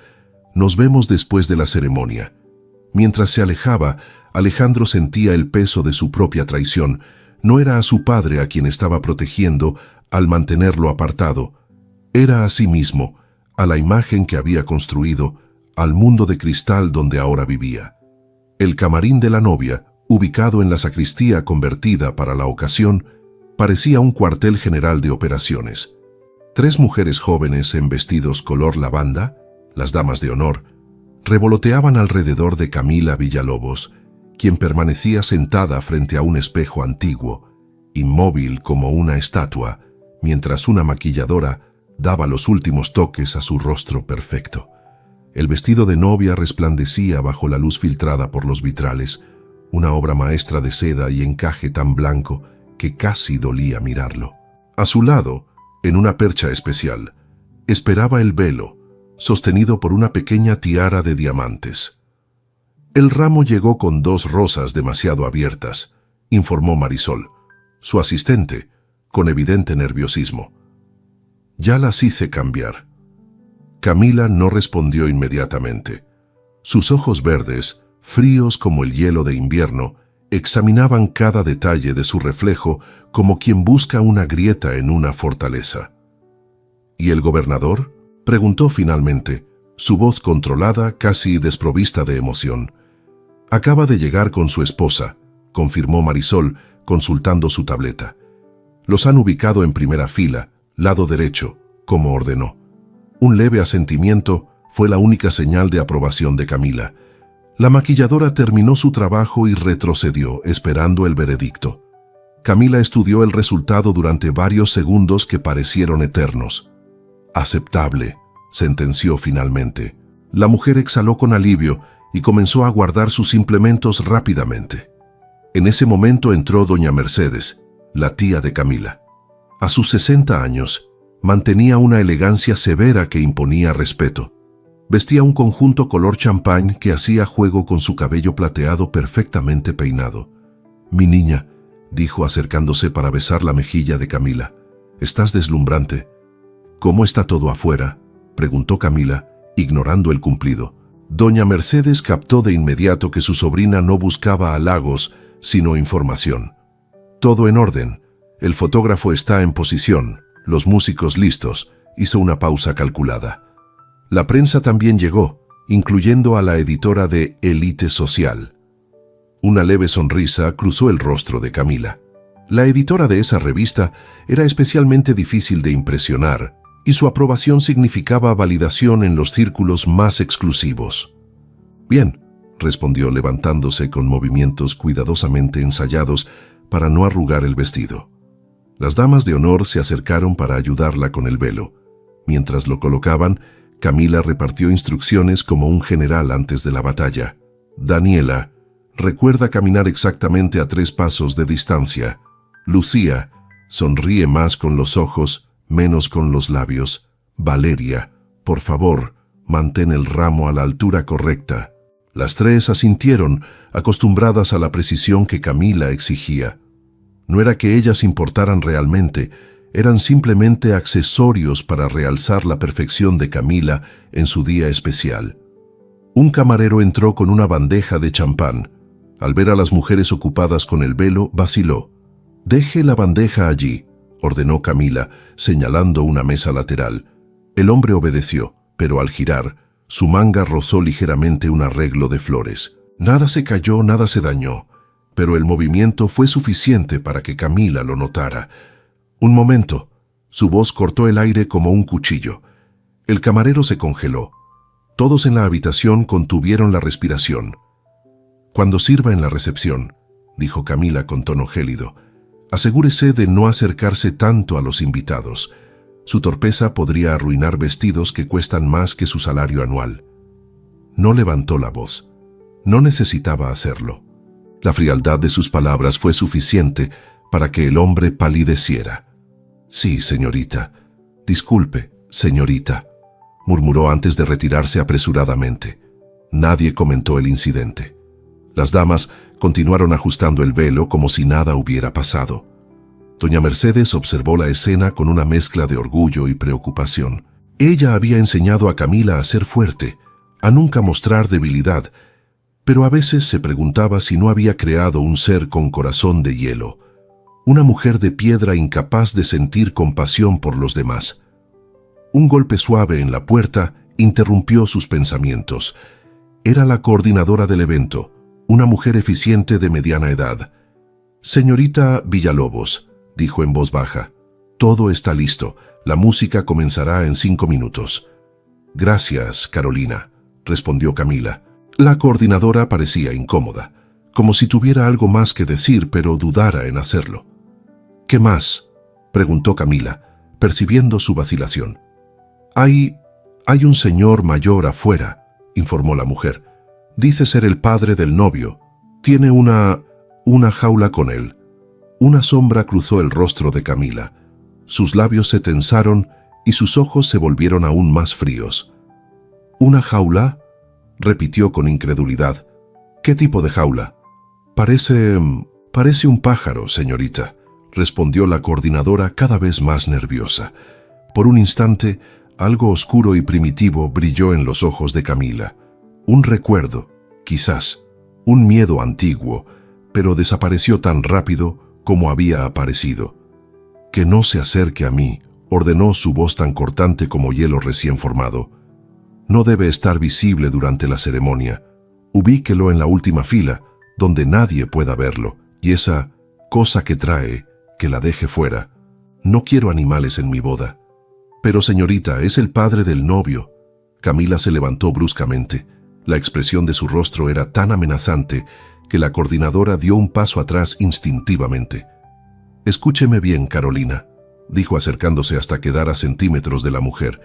«Nos vemos después de la ceremonia». Mientras se alejaba, Alejandro sentía el peso de su propia traición. No era a su padre a quien estaba protegiendo al mantenerlo apartado. Era a sí mismo, a la imagen que había construido, al mundo de cristal donde ahora vivía. El camarín de la novia, ubicado en la sacristía convertida para la ocasión, parecía un cuartel general de operaciones. 3 mujeres jóvenes en vestidos color lavanda, las damas de honor, revoloteaban alrededor de Camila Villalobos, quien permanecía sentada frente a un espejo antiguo, inmóvil como una estatua, mientras una maquilladora daba los últimos toques a su rostro perfecto. El vestido de novia resplandecía bajo la luz filtrada por los vitrales, una obra maestra de seda y encaje tan blanco que casi dolía mirarlo. A su lado, en una percha especial, esperaba el velo, sostenido por una pequeña tiara de diamantes. «El ramo llegó con 2 rosas demasiado abiertas», informó Marisol, su asistente, con evidente nerviosismo. «Ya las hice cambiar». Camila no respondió inmediatamente. Sus ojos verdes, fríos como el hielo de invierno, examinaban cada detalle de su reflejo como quien busca una grieta en una fortaleza. «¿Y el gobernador?», preguntó finalmente, su voz controlada, casi desprovista de emoción. Acaba de llegar con su esposa, confirmó Marisol, consultando su tableta. Los han ubicado en primera fila, lado derecho, como ordenó. Un leve asentimiento fue la única señal de aprobación de Camila. La maquilladora terminó su trabajo y retrocedió, esperando el veredicto. Camila estudió el resultado durante varios segundos que parecieron eternos. Aceptable, sentenció finalmente. La mujer exhaló con alivio y comenzó a guardar sus implementos rápidamente. En ese momento entró doña Mercedes, la tía de Camila. A sus 60 años, mantenía una elegancia severa que imponía respeto. Vestía un conjunto color champán que hacía juego con su cabello plateado perfectamente peinado. «Mi niña», dijo acercándose para besar la mejilla de Camila, «estás deslumbrante». «¿Cómo está todo afuera?», preguntó Camila, ignorando el cumplido. Doña Mercedes captó de inmediato que su sobrina no buscaba halagos, sino información. «Todo en orden. El fotógrafo está en posición, los músicos listos», hizo una pausa calculada. La prensa también llegó, incluyendo a la editora de Elite Social. Una leve sonrisa cruzó el rostro de Camila. La editora de esa revista era especialmente difícil de impresionar, y su aprobación significaba validación en los círculos más exclusivos. «Bien», respondió levantándose con movimientos cuidadosamente ensayados para no arrugar el vestido. Las damas de honor se acercaron para ayudarla con el velo. Mientras lo colocaban, Camila repartió instrucciones como un general antes de la batalla. «Daniela, recuerda caminar exactamente a 3 pasos de distancia. Lucía, sonríe más con los ojos, menos con los labios. Valeria, por favor, mantén el ramo a la altura correcta». Las 3 asintieron, acostumbradas a la precisión que Camila exigía. No era que ellas importaran realmente, eran simplemente accesorios para realzar la perfección de Camila en su día especial. Un camarero entró con una bandeja de champán. Al ver a las mujeres ocupadas con el velo, vaciló. «Deje la bandeja allí», ordenó Camila, señalando una mesa lateral. El hombre obedeció, pero al girar, su manga rozó ligeramente un arreglo de flores. Nada se cayó, nada se dañó, pero el movimiento fue suficiente para que Camila lo notara. «Un momento», su voz cortó el aire como un cuchillo. El camarero se congeló. Todos en la habitación contuvieron la respiración. «Cuando sirva en la recepción», dijo Camila con tono gélido, «asegúrese de no acercarse tanto a los invitados. Su torpeza podría arruinar vestidos que cuestan más que su salario anual». No levantó la voz. No necesitaba hacerlo. La frialdad de sus palabras fue suficiente para que el hombre palideciera. «Sí, señorita. Disculpe, señorita», murmuró antes de retirarse apresuradamente. Nadie comentó el incidente. Las damas continuaron ajustando el velo como si nada hubiera pasado. Doña Mercedes observó la escena con una mezcla de orgullo y preocupación. Ella había enseñado a Camila a ser fuerte, a nunca mostrar debilidad, pero a veces se preguntaba si no había creado un ser con corazón de hielo, una mujer de piedra incapaz de sentir compasión por los demás. Un golpe suave en la puerta interrumpió sus pensamientos. Era la coordinadora del evento, una mujer eficiente de mediana edad. «Señorita Villalobos», dijo en voz baja, «todo está listo. La música comenzará en 5 minutos». «Gracias, Carolina», respondió Camila. La coordinadora parecía incómoda, como si tuviera algo más que decir, pero dudara en hacerlo. «¿Qué más?», preguntó Camila, percibiendo su vacilación. Hay un señor mayor afuera», informó la mujer. «Dice ser el padre del novio. Tiene una jaula con él». Una sombra cruzó el rostro de Camila. Sus labios se tensaron y sus ojos se volvieron aún más fríos. «¿Una jaula?», repitió con incredulidad. «¿Qué tipo de jaula?» Parece un pájaro, señorita», respondió la coordinadora cada vez más nerviosa. Por un instante, algo oscuro y primitivo brilló en los ojos de Camila. Un recuerdo, quizás, un miedo antiguo, pero desapareció tan rápido como había aparecido. «Que no se acerque a mí», ordenó su voz tan cortante como hielo recién formado. «No debe estar visible durante la ceremonia. Ubíquelo en la última fila, donde nadie pueda verlo, y esa cosa que trae, que la deje fuera. No quiero animales en mi boda. Pero señorita, es el padre del novio. Camila se levantó bruscamente. La expresión de su rostro era tan amenazante que la coordinadora dio un paso atrás instintivamente. Escúcheme bien, Carolina, dijo acercándose hasta quedar a centímetros de la mujer.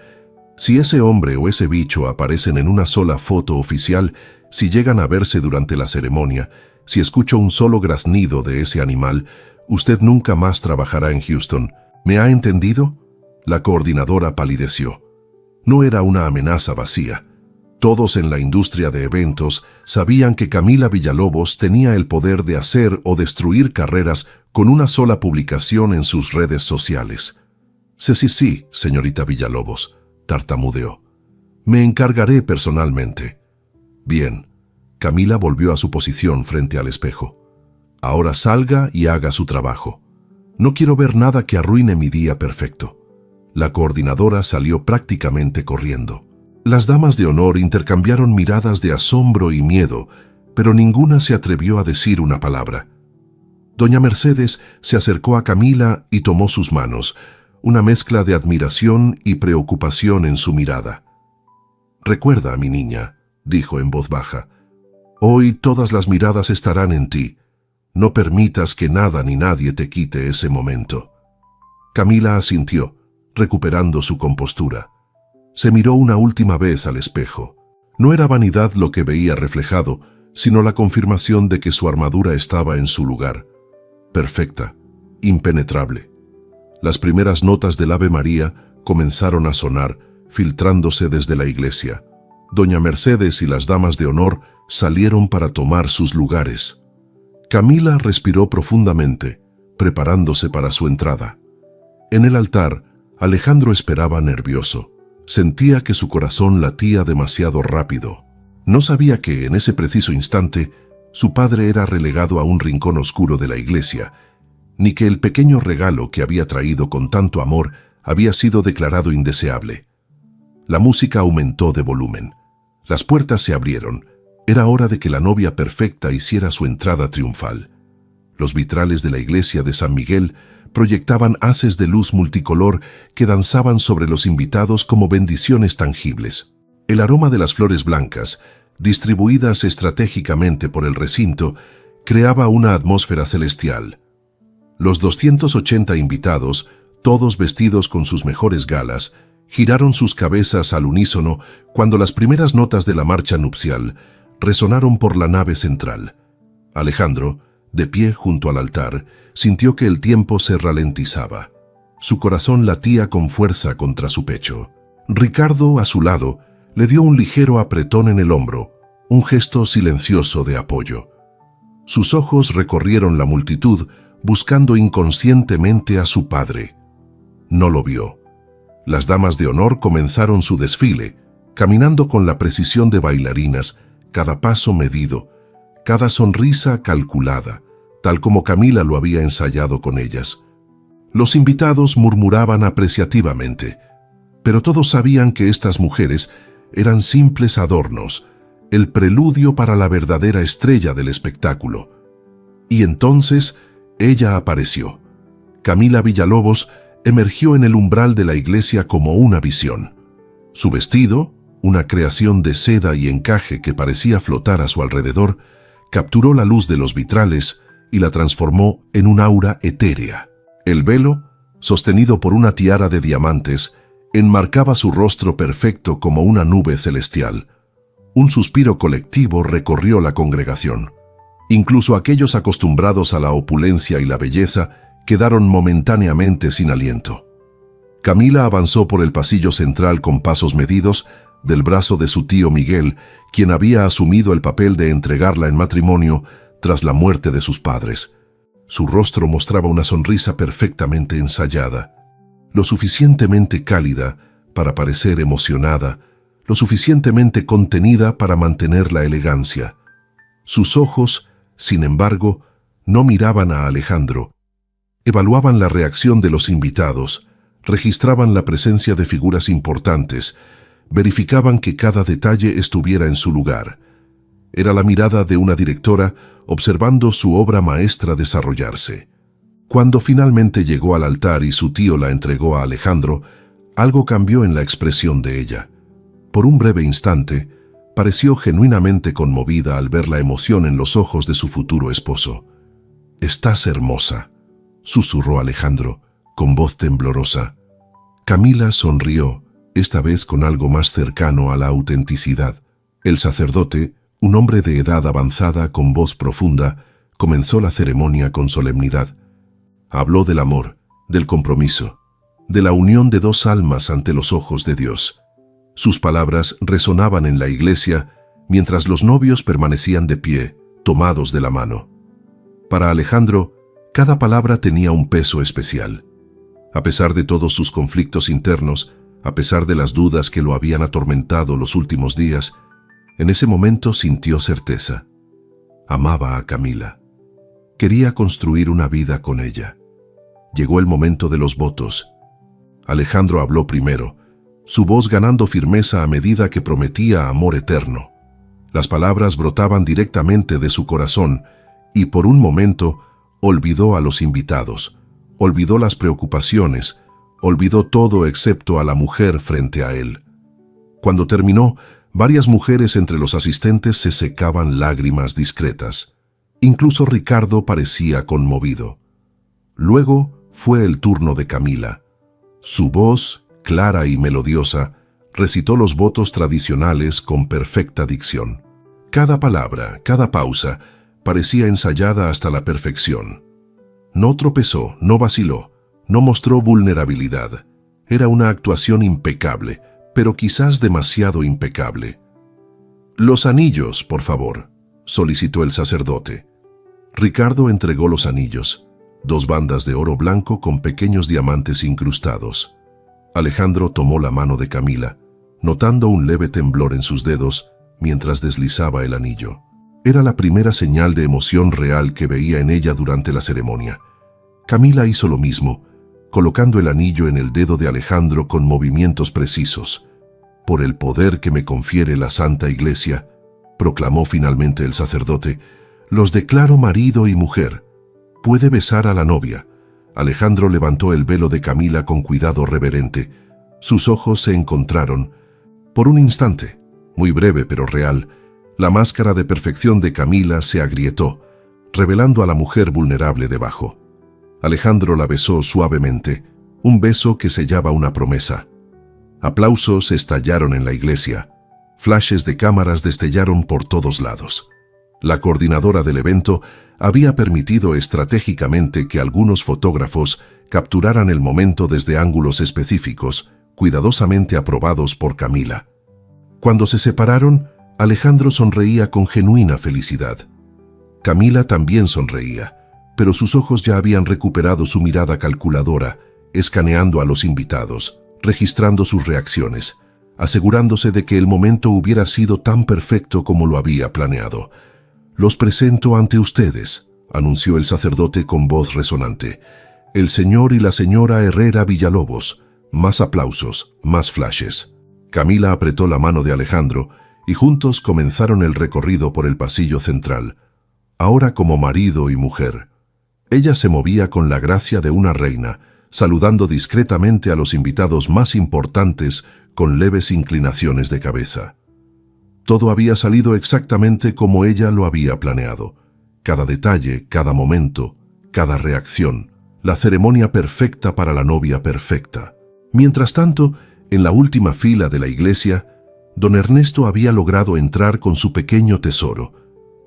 Si ese hombre o ese bicho aparecen en una sola foto oficial, si llegan a verse durante la ceremonia, si escucho un solo graznido de ese animal, usted nunca más trabajará en Houston. ¿Me ha entendido? La coordinadora palideció. No era una amenaza vacía. Todos en la industria de eventos sabían que Camila Villalobos tenía el poder de hacer o destruir carreras con una sola publicación en sus redes sociales. Sí, señorita Villalobos, tartamudeó. Me encargaré personalmente. Bien. Camila volvió a su posición frente al espejo. Ahora salga y haga su trabajo. No quiero ver nada que arruine mi día perfecto. La coordinadora salió prácticamente corriendo. Las damas de honor intercambiaron miradas de asombro y miedo, pero ninguna se atrevió a decir una palabra. Doña Mercedes se acercó a Camila y tomó sus manos, una mezcla de admiración y preocupación en su mirada. «Recuerda, mi niña», dijo en voz baja, «hoy todas las miradas estarán en ti. No permitas que nada ni nadie te quite ese momento». Camila asintió, recuperando su compostura. Se miró una última vez al espejo. No era vanidad lo que veía reflejado, sino la confirmación de que su armadura estaba en su lugar. Perfecta, impenetrable. Las primeras notas del Ave María comenzaron a sonar, filtrándose desde la iglesia. Doña Mercedes y las damas de honor salieron para tomar sus lugares. Camila respiró profundamente, preparándose para su entrada. En el altar, Alejandro esperaba nervioso. Sentía que su corazón latía demasiado rápido. No sabía que, en ese preciso instante, su padre era relegado a un rincón oscuro de la iglesia, ni que el pequeño regalo que había traído con tanto amor había sido declarado indeseable. La música aumentó de volumen. Las puertas se abrieron. Era hora de que la novia perfecta hiciera su entrada triunfal. Los vitrales de la iglesia de San Miguel proyectaban haces de luz multicolor que danzaban sobre los invitados como bendiciones tangibles. El aroma de las flores blancas, distribuidas estratégicamente por el recinto, creaba una atmósfera celestial. Los 280 invitados, todos vestidos con sus mejores galas, giraron sus cabezas al unísono cuando las primeras notas de la marcha nupcial resonaron por la nave central. Alejandro, de pie junto al altar, sintió que el tiempo se ralentizaba. Su corazón latía con fuerza contra su pecho. Ricardo, a su lado, le dio un ligero apretón en el hombro, un gesto silencioso de apoyo. Sus ojos recorrieron la multitud, buscando inconscientemente a su padre. No lo vio. Las damas de honor comenzaron su desfile, caminando con la precisión de bailarinas, cada paso medido, cada sonrisa calculada, tal como Camila lo había ensayado con ellas. Los invitados murmuraban apreciativamente, pero todos sabían que estas mujeres eran simples adornos, el preludio para la verdadera estrella del espectáculo. Y entonces ella apareció. Camila Villalobos emergió en el umbral de la iglesia como una visión. Su vestido, una creación de seda y encaje que parecía flotar a su alrededor, capturó la luz de los vitrales y la transformó en un aura etérea. El velo, sostenido por una tiara de diamantes, enmarcaba su rostro perfecto como una nube celestial. Un suspiro colectivo recorrió la congregación. Incluso aquellos acostumbrados a la opulencia y la belleza quedaron momentáneamente sin aliento. Camila avanzó por el pasillo central con pasos medidos, del brazo de su tío Miguel, quien había asumido el papel de entregarla en matrimonio tras la muerte de sus padres. Su rostro mostraba una sonrisa perfectamente ensayada, lo suficientemente cálida para parecer emocionada, lo suficientemente contenida para mantener la elegancia. Sus ojos, sin embargo, no miraban a Alejandro. Evaluaban la reacción de los invitados, registraban la presencia de figuras importantes, verificaban que cada detalle estuviera en su lugar. Era la mirada de una directora observando su obra maestra desarrollarse. Cuando finalmente llegó al altar y su tío la entregó a Alejandro, algo cambió en la expresión de ella. Por un breve instante, pareció genuinamente conmovida al ver la emoción en los ojos de su futuro esposo. «Estás hermosa», susurró Alejandro, con voz temblorosa. Camila sonrió, esta vez con algo más cercano a la autenticidad. El sacerdote, un hombre de edad avanzada con voz profunda, comenzó la ceremonia con solemnidad. Habló del amor, del compromiso, de la unión de dos almas ante los ojos de Dios. Sus palabras resonaban en la iglesia mientras los novios permanecían de pie, tomados de la mano. Para Alejandro, cada palabra tenía un peso especial. A pesar de todos sus conflictos internos, a pesar de las dudas que lo habían atormentado los últimos días, en ese momento sintió certeza. Amaba a Camila. Quería construir una vida con ella. Llegó el momento de los votos. Alejandro habló primero, su voz ganando firmeza a medida que prometía amor eterno. Las palabras brotaban directamente de su corazón y por un momento olvidó a los invitados, olvidó las preocupaciones, olvidó todo excepto a la mujer frente a él. Cuando terminó, varias mujeres entre los asistentes se secaban lágrimas discretas. Incluso Ricardo parecía conmovido. Luego fue el turno de Camila. Su voz, clara y melodiosa, recitó los votos tradicionales con perfecta dicción. Cada palabra, cada pausa, parecía ensayada hasta la perfección. No tropezó, no vaciló, no mostró vulnerabilidad. Era una actuación impecable, pero quizás demasiado impecable. «Los anillos, por favor», solicitó el sacerdote. Ricardo entregó los anillos, 2 bandas de oro blanco con pequeños diamantes incrustados. Alejandro tomó la mano de Camila, notando un leve temblor en sus dedos mientras deslizaba el anillo. Era la primera señal de emoción real que veía en ella durante la ceremonia. Camila hizo lo mismo, colocando el anillo en el dedo de Alejandro con movimientos precisos. «Por el poder que me confiere la Santa Iglesia», proclamó finalmente el sacerdote, «los declaro marido y mujer. Puede besar a la novia». Alejandro levantó el velo de Camila con cuidado reverente. Sus ojos se encontraron. Por un instante, muy breve pero real, la máscara de perfección de Camila se agrietó, revelando a la mujer vulnerable debajo. Alejandro la besó suavemente, un beso que sellaba una promesa. Aplausos estallaron en la iglesia. Flashes de cámaras destellaron por todos lados. La coordinadora del evento había permitido estratégicamente que algunos fotógrafos capturaran el momento desde ángulos específicos, cuidadosamente aprobados por Camila. Cuando se separaron, Alejandro sonreía con genuina felicidad. Camila también sonreía, pero sus ojos ya habían recuperado su mirada calculadora, escaneando a los invitados, registrando sus reacciones, asegurándose de que el momento hubiera sido tan perfecto como lo había planeado. «Los presento ante ustedes», anunció el sacerdote con voz resonante. «El señor y la señora Herrera Villalobos». Más aplausos, más flashes. Camila apretó la mano de Alejandro y juntos comenzaron el recorrido por el pasillo central. Ahora como marido y mujer. Ella se movía con la gracia de una reina, saludando discretamente a los invitados más importantes con leves inclinaciones de cabeza. Todo había salido exactamente como ella lo había planeado. Cada detalle, cada momento, cada reacción. La ceremonia perfecta para la novia perfecta. Mientras tanto, en la última fila de la iglesia, don Ernesto había logrado entrar con su pequeño tesoro.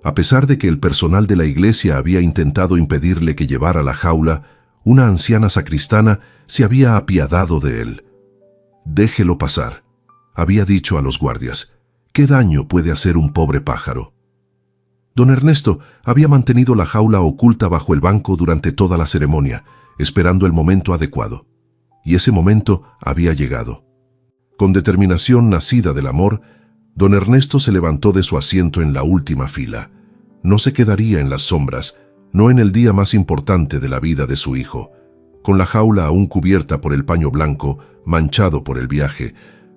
A pesar de que el personal de la iglesia había intentado impedirle que llevara la jaula, una anciana sacristana se había apiadado de él. «Déjelo pasar», había dicho a los guardias. «¿Qué daño puede hacer un pobre pájaro?». Don Ernesto había mantenido la jaula oculta bajo el banco durante toda la ceremonia, esperando el momento adecuado. Y ese momento había llegado. Con determinación nacida del amor, don Ernesto se levantó de su asiento en la última fila. No se quedaría en las sombras, no en el día más importante de la vida de su hijo. Con la jaula aún cubierta por el paño blanco, manchado por el viaje,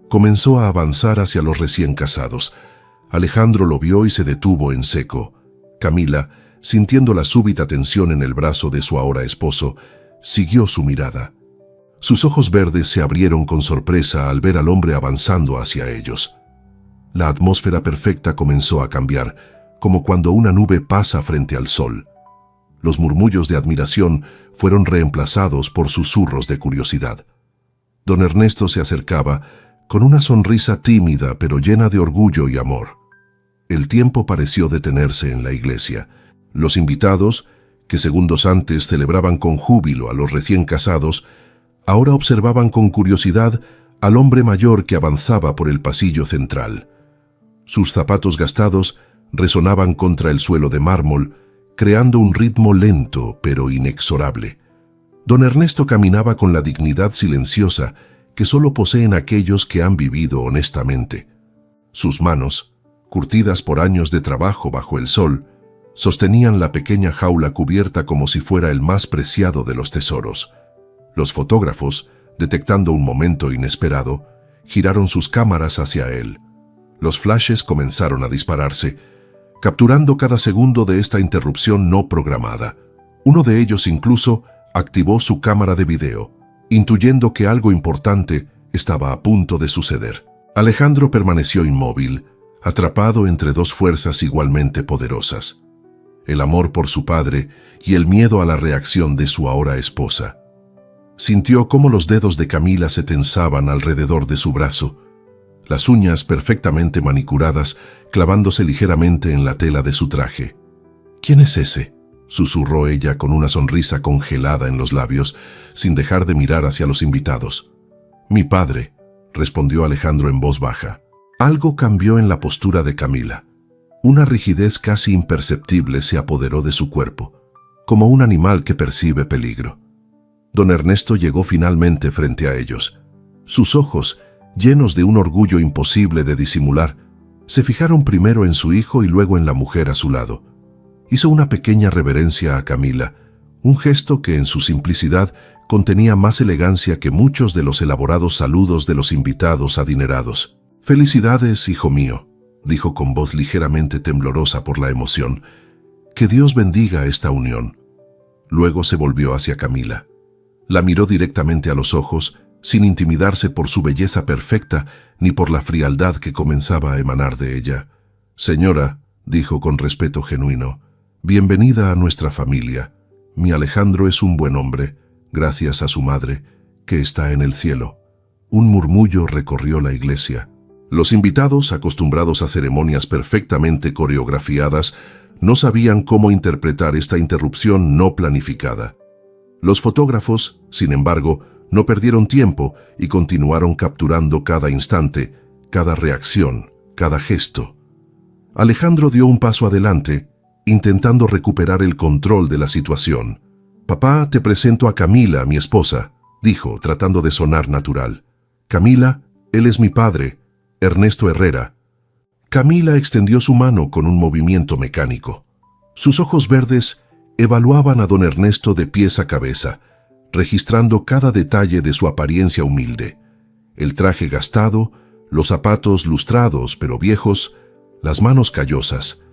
comenzó a avanzar hacia los recién casados. Alejandro lo vio y se detuvo en seco. Camila, sintiendo la súbita tensión en el brazo de su ahora esposo, siguió su mirada. Sus ojos verdes se abrieron con sorpresa al ver al hombre avanzando hacia ellos. La atmósfera perfecta comenzó a cambiar, como cuando una nube pasa frente al sol. Los murmullos de admiración fueron reemplazados por susurros de curiosidad. Don Ernesto se acercaba con una sonrisa tímida pero llena de orgullo y amor. El tiempo pareció detenerse en la iglesia. Los invitados, que segundos antes celebraban con júbilo a los recién casados, ahora observaban con curiosidad al hombre mayor que avanzaba por el pasillo central. Sus zapatos gastados resonaban contra el suelo de mármol, creando un ritmo lento pero inexorable. Don Ernesto caminaba con la dignidad silenciosa que solo poseen aquellos que han vivido honestamente. Sus manos, curtidas por años de trabajo bajo el sol, sostenían la pequeña jaula cubierta como si fuera el más preciado de los tesoros. Los fotógrafos, detectando un momento inesperado, giraron sus cámaras hacia él. Los flashes comenzaron a dispararse, capturando cada segundo de esta interrupción no programada. Uno de ellos incluso activó su cámara de video, intuyendo que algo importante estaba a punto de suceder. Alejandro permaneció inmóvil, atrapado entre dos fuerzas igualmente poderosas: el amor por su padre y el miedo a la reacción de su ahora esposa. Sintió cómo los dedos de Camila se tensaban alrededor de su brazo, las uñas perfectamente manicuradas clavándose ligeramente en la tela de su traje. «¿Quién es ese?», susurró ella con una sonrisa congelada en los labios, sin dejar de mirar hacia los invitados. «Mi padre», respondió Alejandro en voz baja. Algo cambió en la postura de Camila. Una rigidez casi imperceptible se apoderó de su cuerpo, como un animal que percibe peligro. Don Ernesto llegó finalmente frente a ellos. Sus ojos, llenos de un orgullo imposible de disimular, se fijaron primero en su hijo y luego en la mujer a su lado. Hizo una pequeña reverencia a Camila, un gesto que en su simplicidad contenía más elegancia que muchos de los elaborados saludos de los invitados adinerados. «Felicidades, hijo mío», dijo con voz ligeramente temblorosa por la emoción. «Que Dios bendiga esta unión». Luego se volvió hacia Camila. La miró directamente a los ojos, sin intimidarse por su belleza perfecta ni por la frialdad que comenzaba a emanar de ella. «Señora», dijo con respeto genuino, «bienvenida a nuestra familia. Mi Alejandro es un buen hombre, gracias a su madre, que está en el cielo». Un murmullo recorrió la iglesia. Los invitados, acostumbrados a ceremonias perfectamente coreografiadas, no sabían cómo interpretar esta interrupción no planificada. Los fotógrafos, sin embargo, no perdieron tiempo y continuaron capturando cada instante, cada reacción, cada gesto. Alejandro dio un paso adelante, intentando recuperar el control de la situación. «Papá, te presento a Camila, mi esposa», dijo, tratando de sonar natural. «Camila, él es mi padre, Ernesto Herrera». Camila extendió su mano con un movimiento mecánico. Sus ojos verdes evaluaban a don Ernesto de pies a cabeza, registrando cada detalle de su apariencia humilde: el traje gastado, los zapatos lustrados pero viejos, las manos callosas,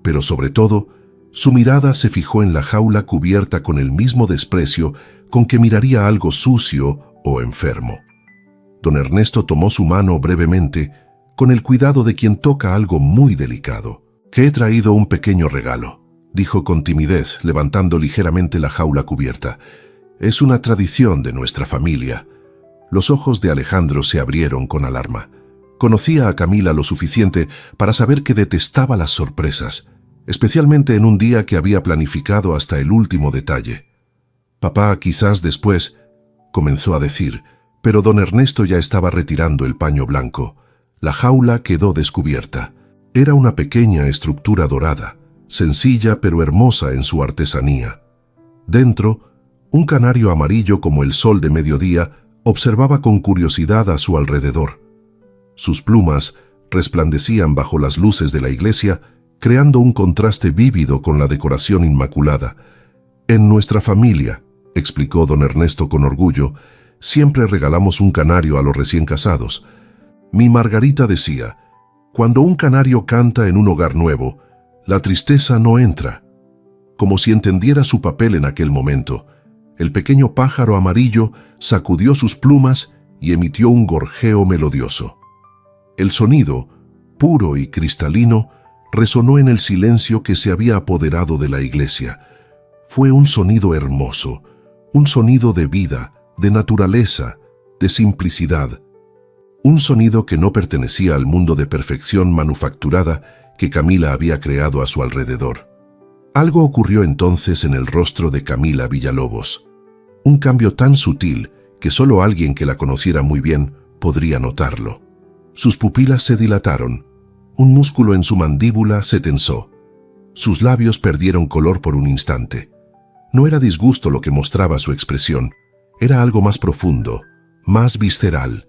pero sobre todo, su mirada se fijó en la jaula cubierta con el mismo desprecio con que miraría algo sucio o enfermo. Don Ernesto tomó su mano brevemente, con el cuidado de quien toca algo muy delicado. «Te he traído un pequeño regalo», dijo con timidez, levantando ligeramente la jaula cubierta. «Es una tradición de nuestra familia». Los ojos de Alejandro se abrieron con alarma. Conocía a Camila lo suficiente para saber que detestaba las sorpresas, especialmente en un día que había planificado hasta el último detalle. «Papá, quizás después», comenzó a decir, pero don Ernesto ya estaba retirando el paño blanco. La jaula quedó descubierta. Era una pequeña estructura dorada, sencilla pero hermosa en su artesanía. Dentro, un canario amarillo como el sol de mediodía observaba con curiosidad a su alrededor. Sus plumas resplandecían bajo las luces de la iglesia, creando un contraste vívido con la decoración inmaculada. «En nuestra familia», explicó don Ernesto con orgullo, «siempre regalamos un canario a los recién casados. Mi Margarita decía, Cuando un canario canta en un hogar nuevo, la tristeza no entra. Como si entendiera su papel en aquel momento, el pequeño pájaro amarillo sacudió sus plumas y emitió un gorjeo melodioso. El sonido, puro y cristalino, resonó en el silencio que se había apoderado de la iglesia. Fue un sonido hermoso, un sonido de vida, de naturaleza, de simplicidad. Un sonido que no pertenecía al mundo de perfección manufacturada que Camila había creado a su alrededor. Algo ocurrió entonces en el rostro de Camila Villalobos. Un cambio tan sutil que solo alguien que la conociera muy bien podría notarlo. Sus pupilas se dilataron, un músculo en su mandíbula se tensó. Sus labios perdieron color por un instante. No era disgusto lo que mostraba su expresión, era algo más profundo, más visceral.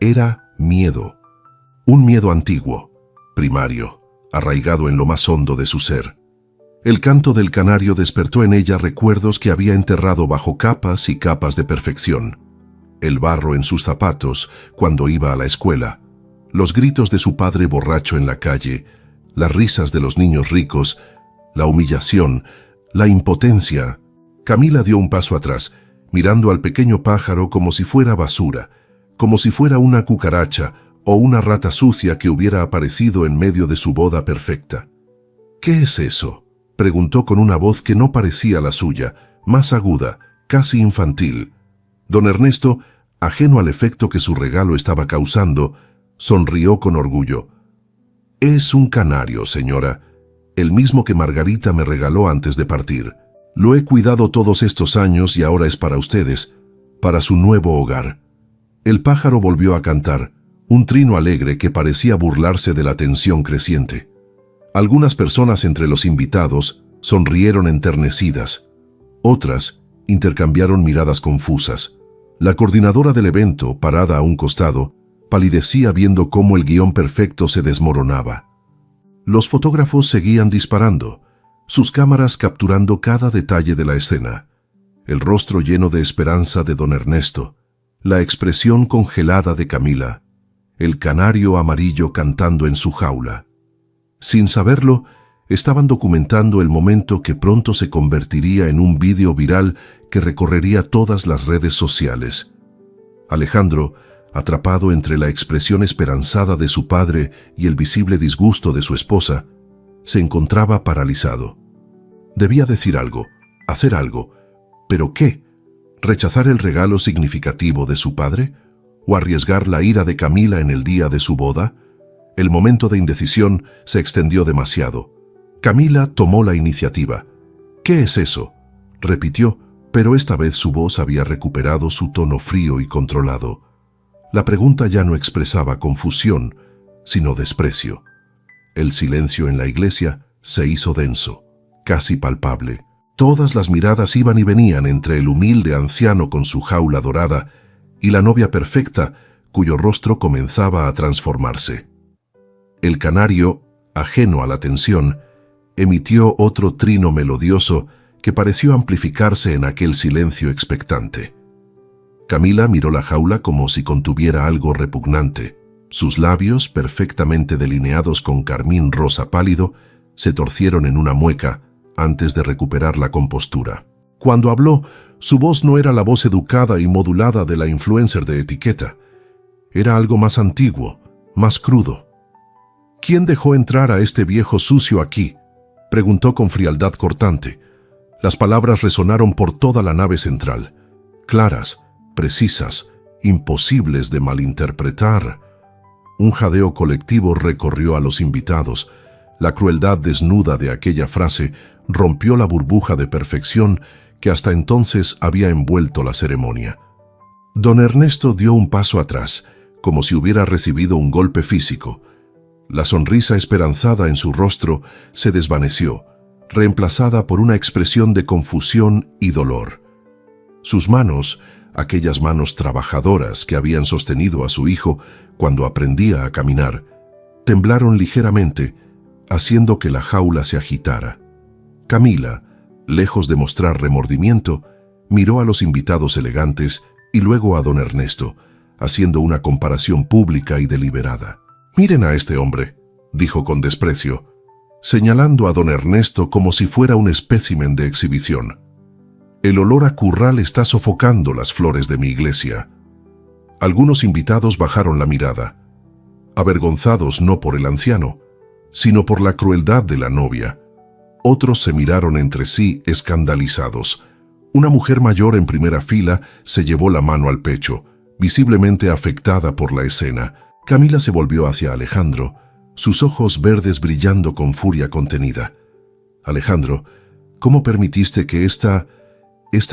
Era miedo. Un miedo antiguo, primario, arraigado en lo más hondo de su ser. El canto del canario despertó en ella recuerdos que había enterrado bajo capas y capas de perfección. El barro en sus zapatos cuando iba a la escuela, los gritos de su padre borracho en la calle, las risas de los niños ricos, la humillación, la impotencia. Camila dio un paso atrás, mirando al pequeño pájaro como si fuera basura, como si fuera una cucaracha o una rata sucia que hubiera aparecido en medio de su boda perfecta. «¿Qué es eso?», preguntó con una voz que no parecía la suya, más aguda, casi infantil. Don Ernesto, ajeno al efecto que su regalo estaba causando, sonrió con orgullo. «Es un canario, señora, el mismo que Margarita me regaló antes de partir. Lo he cuidado todos estos años y ahora es para ustedes, para su nuevo hogar». El pájaro volvió a cantar, un trino alegre que parecía burlarse de la tensión creciente. Algunas personas entre los invitados sonrieron enternecidas. Otras intercambiaron miradas confusas. La coordinadora del evento, parada a un costado, palidecía viendo cómo el guión perfecto se desmoronaba. Los fotógrafos seguían disparando, sus cámaras capturando cada detalle de la escena. El rostro lleno de esperanza de don Ernesto, la expresión congelada de Camila, el canario amarillo cantando en su jaula. Sin saberlo, estaban documentando el momento que pronto se convertiría en un vídeo viral que recorrería todas las redes sociales. Alejandro, atrapado entre la expresión esperanzada de su padre y el visible disgusto de su esposa, se encontraba paralizado. Debía decir algo, hacer algo, ¿pero qué? ¿Rechazar el regalo significativo de su padre? ¿O arriesgar la ira de Camila en el día de su boda? El momento de indecisión se extendió demasiado. Camila tomó la iniciativa. «¿Qué es eso?», repitió, pero esta vez su voz había recuperado su tono frío y controlado. La pregunta ya no expresaba confusión, sino desprecio. El silencio en la iglesia se hizo denso, casi palpable. Todas las miradas iban y venían entre el humilde anciano con su jaula dorada y la novia perfecta, cuyo rostro comenzaba a transformarse. El canario, ajeno a la tensión, emitió otro trino melodioso que pareció amplificarse en aquel silencio expectante. Camila miró la jaula como si contuviera algo repugnante. Sus labios, perfectamente delineados con carmín rosa pálido, se torcieron en una mueca antes de recuperar la compostura. Cuando habló, su voz no era la voz educada y modulada de la influencer de etiqueta. Era algo más antiguo, más crudo. «¿Quién dejó entrar a este viejo sucio aquí?», preguntó con frialdad cortante. Las palabras resonaron por toda la nave central, claras, precisas, imposibles de malinterpretar. Un jadeo colectivo recorrió a los invitados. La crueldad desnuda de aquella frase rompió la burbuja de perfección que hasta entonces había envuelto la ceremonia. Don Ernesto dio un paso atrás, como si hubiera recibido un golpe físico. La sonrisa esperanzada en su rostro se desvaneció, reemplazada por una expresión de confusión y dolor. Sus manos, aquellas manos trabajadoras que habían sostenido a su hijo cuando aprendía a caminar, temblaron ligeramente, haciendo que la jaula se agitara. Camila, lejos de mostrar remordimiento, miró a los invitados elegantes y luego a don Ernesto, haciendo una comparación pública y deliberada. «Miren a este hombre», dijo con desprecio, señalando a don Ernesto como si fuera un espécimen de exhibición. El olor a curral está sofocando las flores de mi iglesia. Algunos invitados bajaron la mirada, avergonzados no por el anciano, sino por la crueldad de la novia. Otros se miraron entre sí escandalizados. Una mujer mayor en primera fila se llevó la mano al pecho, visiblemente afectada por la escena. Camila se volvió hacia Alejandro, sus ojos verdes brillando con furia contenida. Alejandro, ¿cómo permitiste que esta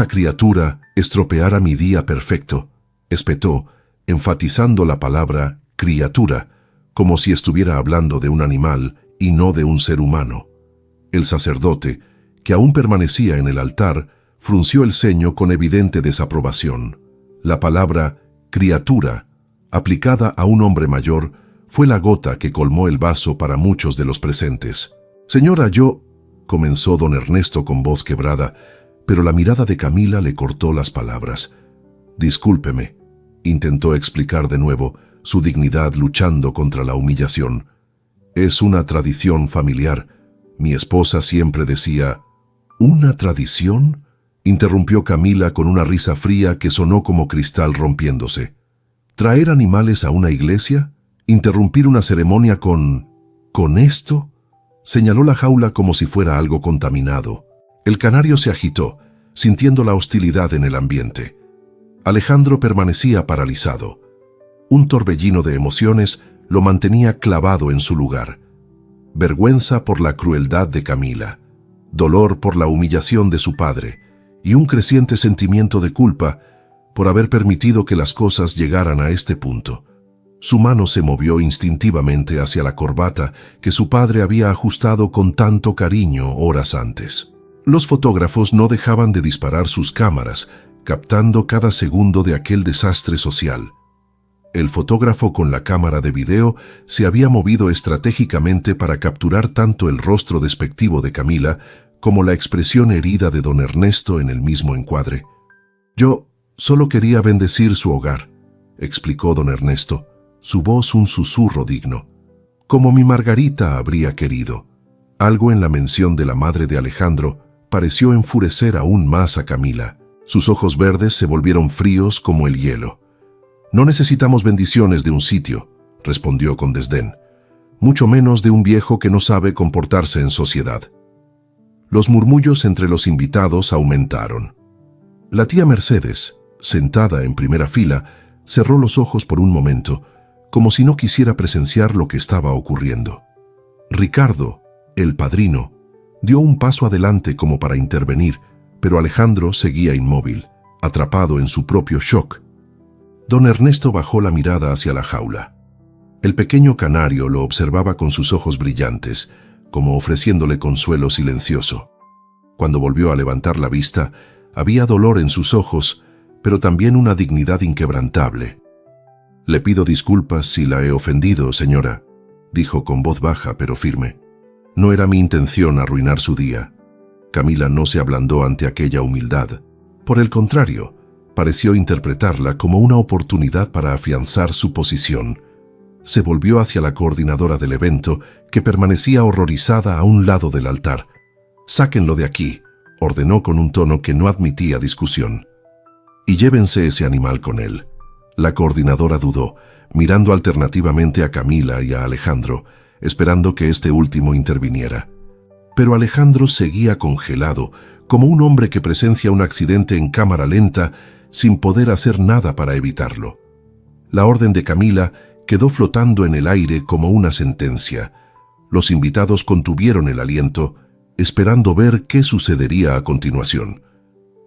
criatura estropeara mi día perfecto? Espetó, enfatizando la palabra criatura, como si estuviera hablando de un animal y no de un ser humano. El sacerdote, que aún permanecía en el altar, frunció el ceño con evidente desaprobación. La palabra criatura, aplicada a un hombre mayor, fue la gota que colmó el vaso para muchos de los presentes. «Señora, comenzó don Ernesto con voz quebrada, pero la mirada de Camila le cortó las palabras. «Discúlpeme», intentó explicar de nuevo, su dignidad luchando contra la humillación. «Es una tradición familiar. Mi esposa siempre decía...» «¿Una tradición?», interrumpió Camila con una risa fría que sonó como cristal rompiéndose. «¿Traer animales a una iglesia? ¿Interrumpir una ceremonia con esto?», señaló la jaula como si fuera algo contaminado. El canario se agitó, sintiendo la hostilidad en el ambiente. Alejandro permanecía paralizado. Un torbellino de emociones lo mantenía clavado en su lugar. Vergüenza por la crueldad de Camila, dolor por la humillación de su padre y un creciente sentimiento de culpa por haber permitido que las cosas llegaran a este punto. Su mano se movió instintivamente hacia la corbata que su padre había ajustado con tanto cariño horas antes. Los fotógrafos no dejaban de disparar sus cámaras, captando cada segundo de aquel desastre social. El fotógrafo con la cámara de video se había movido estratégicamente para capturar tanto el rostro despectivo de Camila como la expresión herida de don Ernesto en el mismo encuadre. «Yo solo quería bendecir su hogar», explicó don Ernesto, su voz un susurro digno. «Como mi Margarita habría querido». Algo en la mención de la madre de Alejandro pareció enfurecer aún más a Camila. Sus ojos verdes se volvieron fríos como el hielo. «No necesitamos bendiciones de un sitio», respondió con desdén, «mucho menos de un viejo que no sabe comportarse en sociedad». Los murmullos entre los invitados aumentaron. La tía Mercedes, sentada en primera fila, cerró los ojos por un momento, como si no quisiera presenciar lo que estaba ocurriendo. Ricardo, el padrino, dio un paso adelante como para intervenir, pero Alejandro seguía inmóvil, atrapado en su propio shock. Don Ernesto bajó la mirada hacia la jaula. El pequeño canario lo observaba con sus ojos brillantes, como ofreciéndole consuelo silencioso. Cuando volvió a levantar la vista, había dolor en sus ojos, pero también una dignidad inquebrantable. «Le pido disculpas si la he ofendido, señora», dijo con voz baja pero firme. «No era mi intención arruinar su día». Camila no se ablandó ante aquella humildad. Por el contrario, pareció interpretarla como una oportunidad para afianzar su posición. Se volvió hacia la coordinadora del evento, que permanecía horrorizada a un lado del altar. «Sáquenlo de aquí», ordenó con un tono que no admitía discusión. «Y llévense ese animal con él». La coordinadora dudó, mirando alternativamente a Camila y a Alejandro, esperando que este último interviniera. Pero Alejandro seguía congelado, como un hombre que presencia un accidente en cámara lenta sin poder hacer nada para evitarlo. La orden de Camila quedó flotando en el aire como una sentencia. Los invitados contuvieron el aliento, esperando ver qué sucedería a continuación.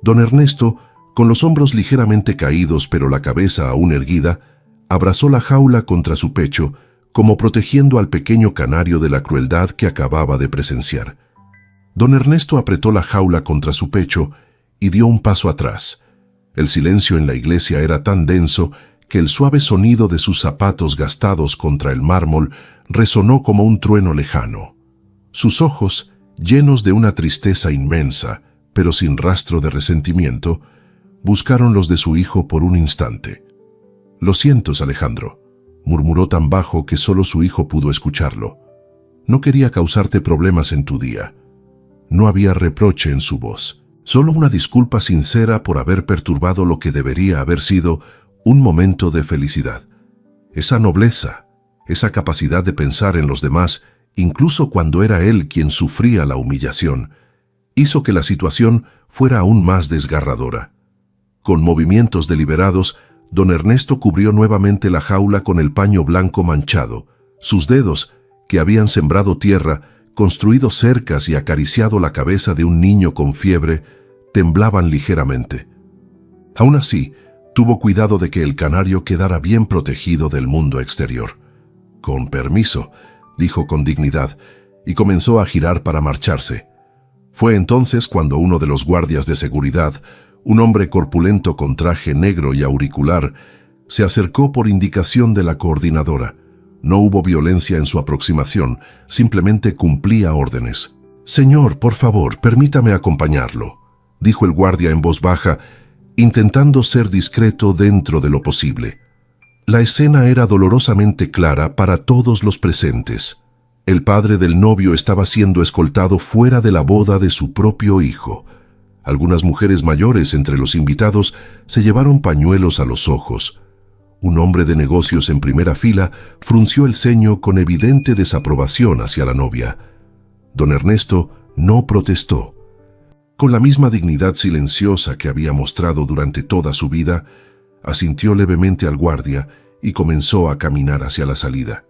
Don Ernesto, con los hombros ligeramente caídos pero la cabeza aún erguida, abrazó la jaula contra su pecho, como protegiendo al pequeño canario de la crueldad que acababa de presenciar. Don Ernesto apretó la jaula contra su pecho y dio un paso atrás. El silencio en la iglesia era tan denso que el suave sonido de sus zapatos gastados contra el mármol resonó como un trueno lejano. Sus ojos, llenos de una tristeza inmensa, pero sin rastro de resentimiento, buscaron los de su hijo por un instante. «Lo siento, Alejandro», murmuró tan bajo que solo su hijo pudo escucharlo. No quería causarte problemas en tu día. No había reproche en su voz, solo una disculpa sincera por haber perturbado lo que debería haber sido un momento de felicidad. Esa nobleza, esa capacidad de pensar en los demás, incluso cuando era él quien sufría la humillación, hizo que la situación fuera aún más desgarradora. Con movimientos deliberados, don Ernesto cubrió nuevamente la jaula con el paño blanco manchado. Sus dedos, que habían sembrado tierra, construido cercas y acariciado la cabeza de un niño con fiebre, temblaban ligeramente. Aún así, tuvo cuidado de que el canario quedara bien protegido del mundo exterior. «Con permiso», dijo con dignidad, y comenzó a girar para marcharse. Fue entonces cuando uno de los guardias de seguridad, un hombre corpulento con traje negro y auricular, se acercó por indicación de la coordinadora. No hubo violencia en su aproximación, simplemente cumplía órdenes. «Señor, por favor, permítame acompañarlo», dijo el guardia en voz baja, intentando ser discreto dentro de lo posible. La escena era dolorosamente clara para todos los presentes. El padre del novio estaba siendo escoltado fuera de la boda de su propio hijo. Algunas mujeres mayores entre los invitados se llevaron pañuelos a los ojos. Un hombre de negocios en primera fila frunció el ceño con evidente desaprobación hacia la novia. Don Ernesto no protestó. Con la misma dignidad silenciosa que había mostrado durante toda su vida, asintió levemente al guardia y comenzó a caminar hacia la salida.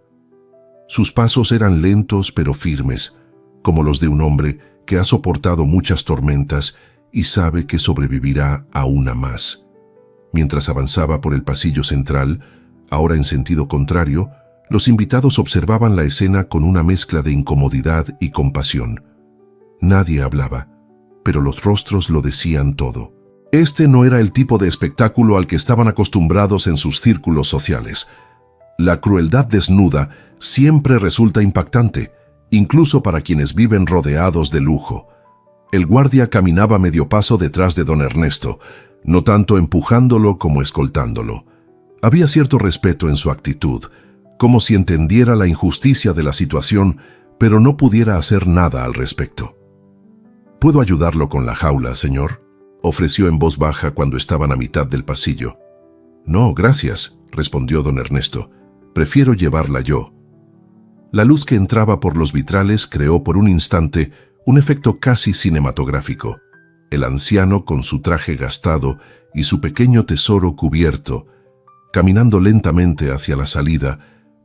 Sus pasos eran lentos pero firmes, como los de un hombre que ha soportado muchas tormentas y sabe que sobrevivirá a una más. Mientras avanzaba por el pasillo central, ahora en sentido contrario, los invitados observaban la escena con una mezcla de incomodidad y compasión. Nadie hablaba, pero los rostros lo decían todo. Este no era el tipo de espectáculo al que estaban acostumbrados en sus círculos sociales. La crueldad desnuda siempre resulta impactante, incluso para quienes viven rodeados de lujo. El guardia caminaba medio paso detrás de don Ernesto, no tanto empujándolo como escoltándolo. Había cierto respeto en su actitud, como si entendiera la injusticia de la situación, pero no pudiera hacer nada al respecto. «¿Puedo ayudarlo con la jaula, señor?», ofreció en voz baja cuando estaban a mitad del pasillo. «No, gracias», respondió don Ernesto. «Prefiero llevarla yo». La luz que entraba por los vitrales creó por un instante un efecto casi cinematográfico. El anciano, con su traje gastado y su pequeño tesoro cubierto, caminando lentamente hacia la salida,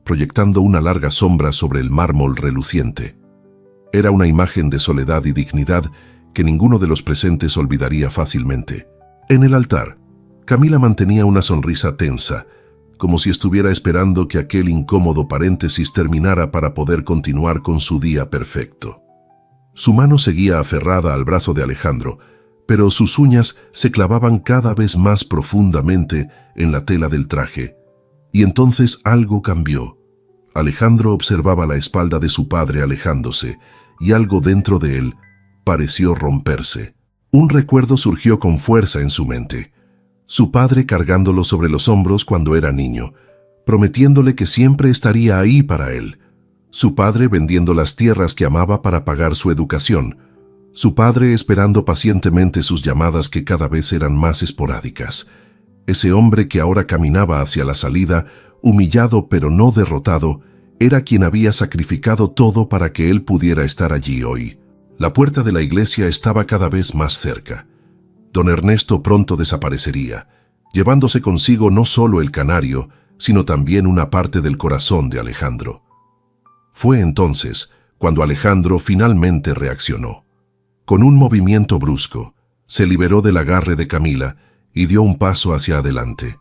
proyectando una larga sombra sobre el mármol reluciente. Era una imagen de soledad y dignidad que ninguno de los presentes olvidaría fácilmente. En el altar, Camila mantenía una sonrisa tensa, como si estuviera esperando que aquel incómodo paréntesis terminara para poder continuar con su día perfecto. Su mano seguía aferrada al brazo de Alejandro, pero sus uñas se clavaban cada vez más profundamente en la tela del traje. Y entonces algo cambió. Alejandro observaba la espalda de su padre alejándose, y algo dentro de él pareció romperse. Un recuerdo surgió con fuerza en su mente. Su padre cargándolo sobre los hombros cuando era niño, prometiéndole que siempre estaría ahí para él. Su padre vendiendo las tierras que amaba para pagar su educación. Su padre esperando pacientemente sus llamadas que cada vez eran más esporádicas. Ese hombre que ahora caminaba hacia la salida, humillado pero no derrotado, era quien había sacrificado todo para que él pudiera estar allí hoy. La puerta de la iglesia estaba cada vez más cerca. Don Ernesto pronto desaparecería, llevándose consigo no solo el canario, sino también una parte del corazón de Alejandro. Fue entonces cuando Alejandro finalmente reaccionó. Con un movimiento brusco, se liberó del agarre de Camila y dio un paso hacia adelante.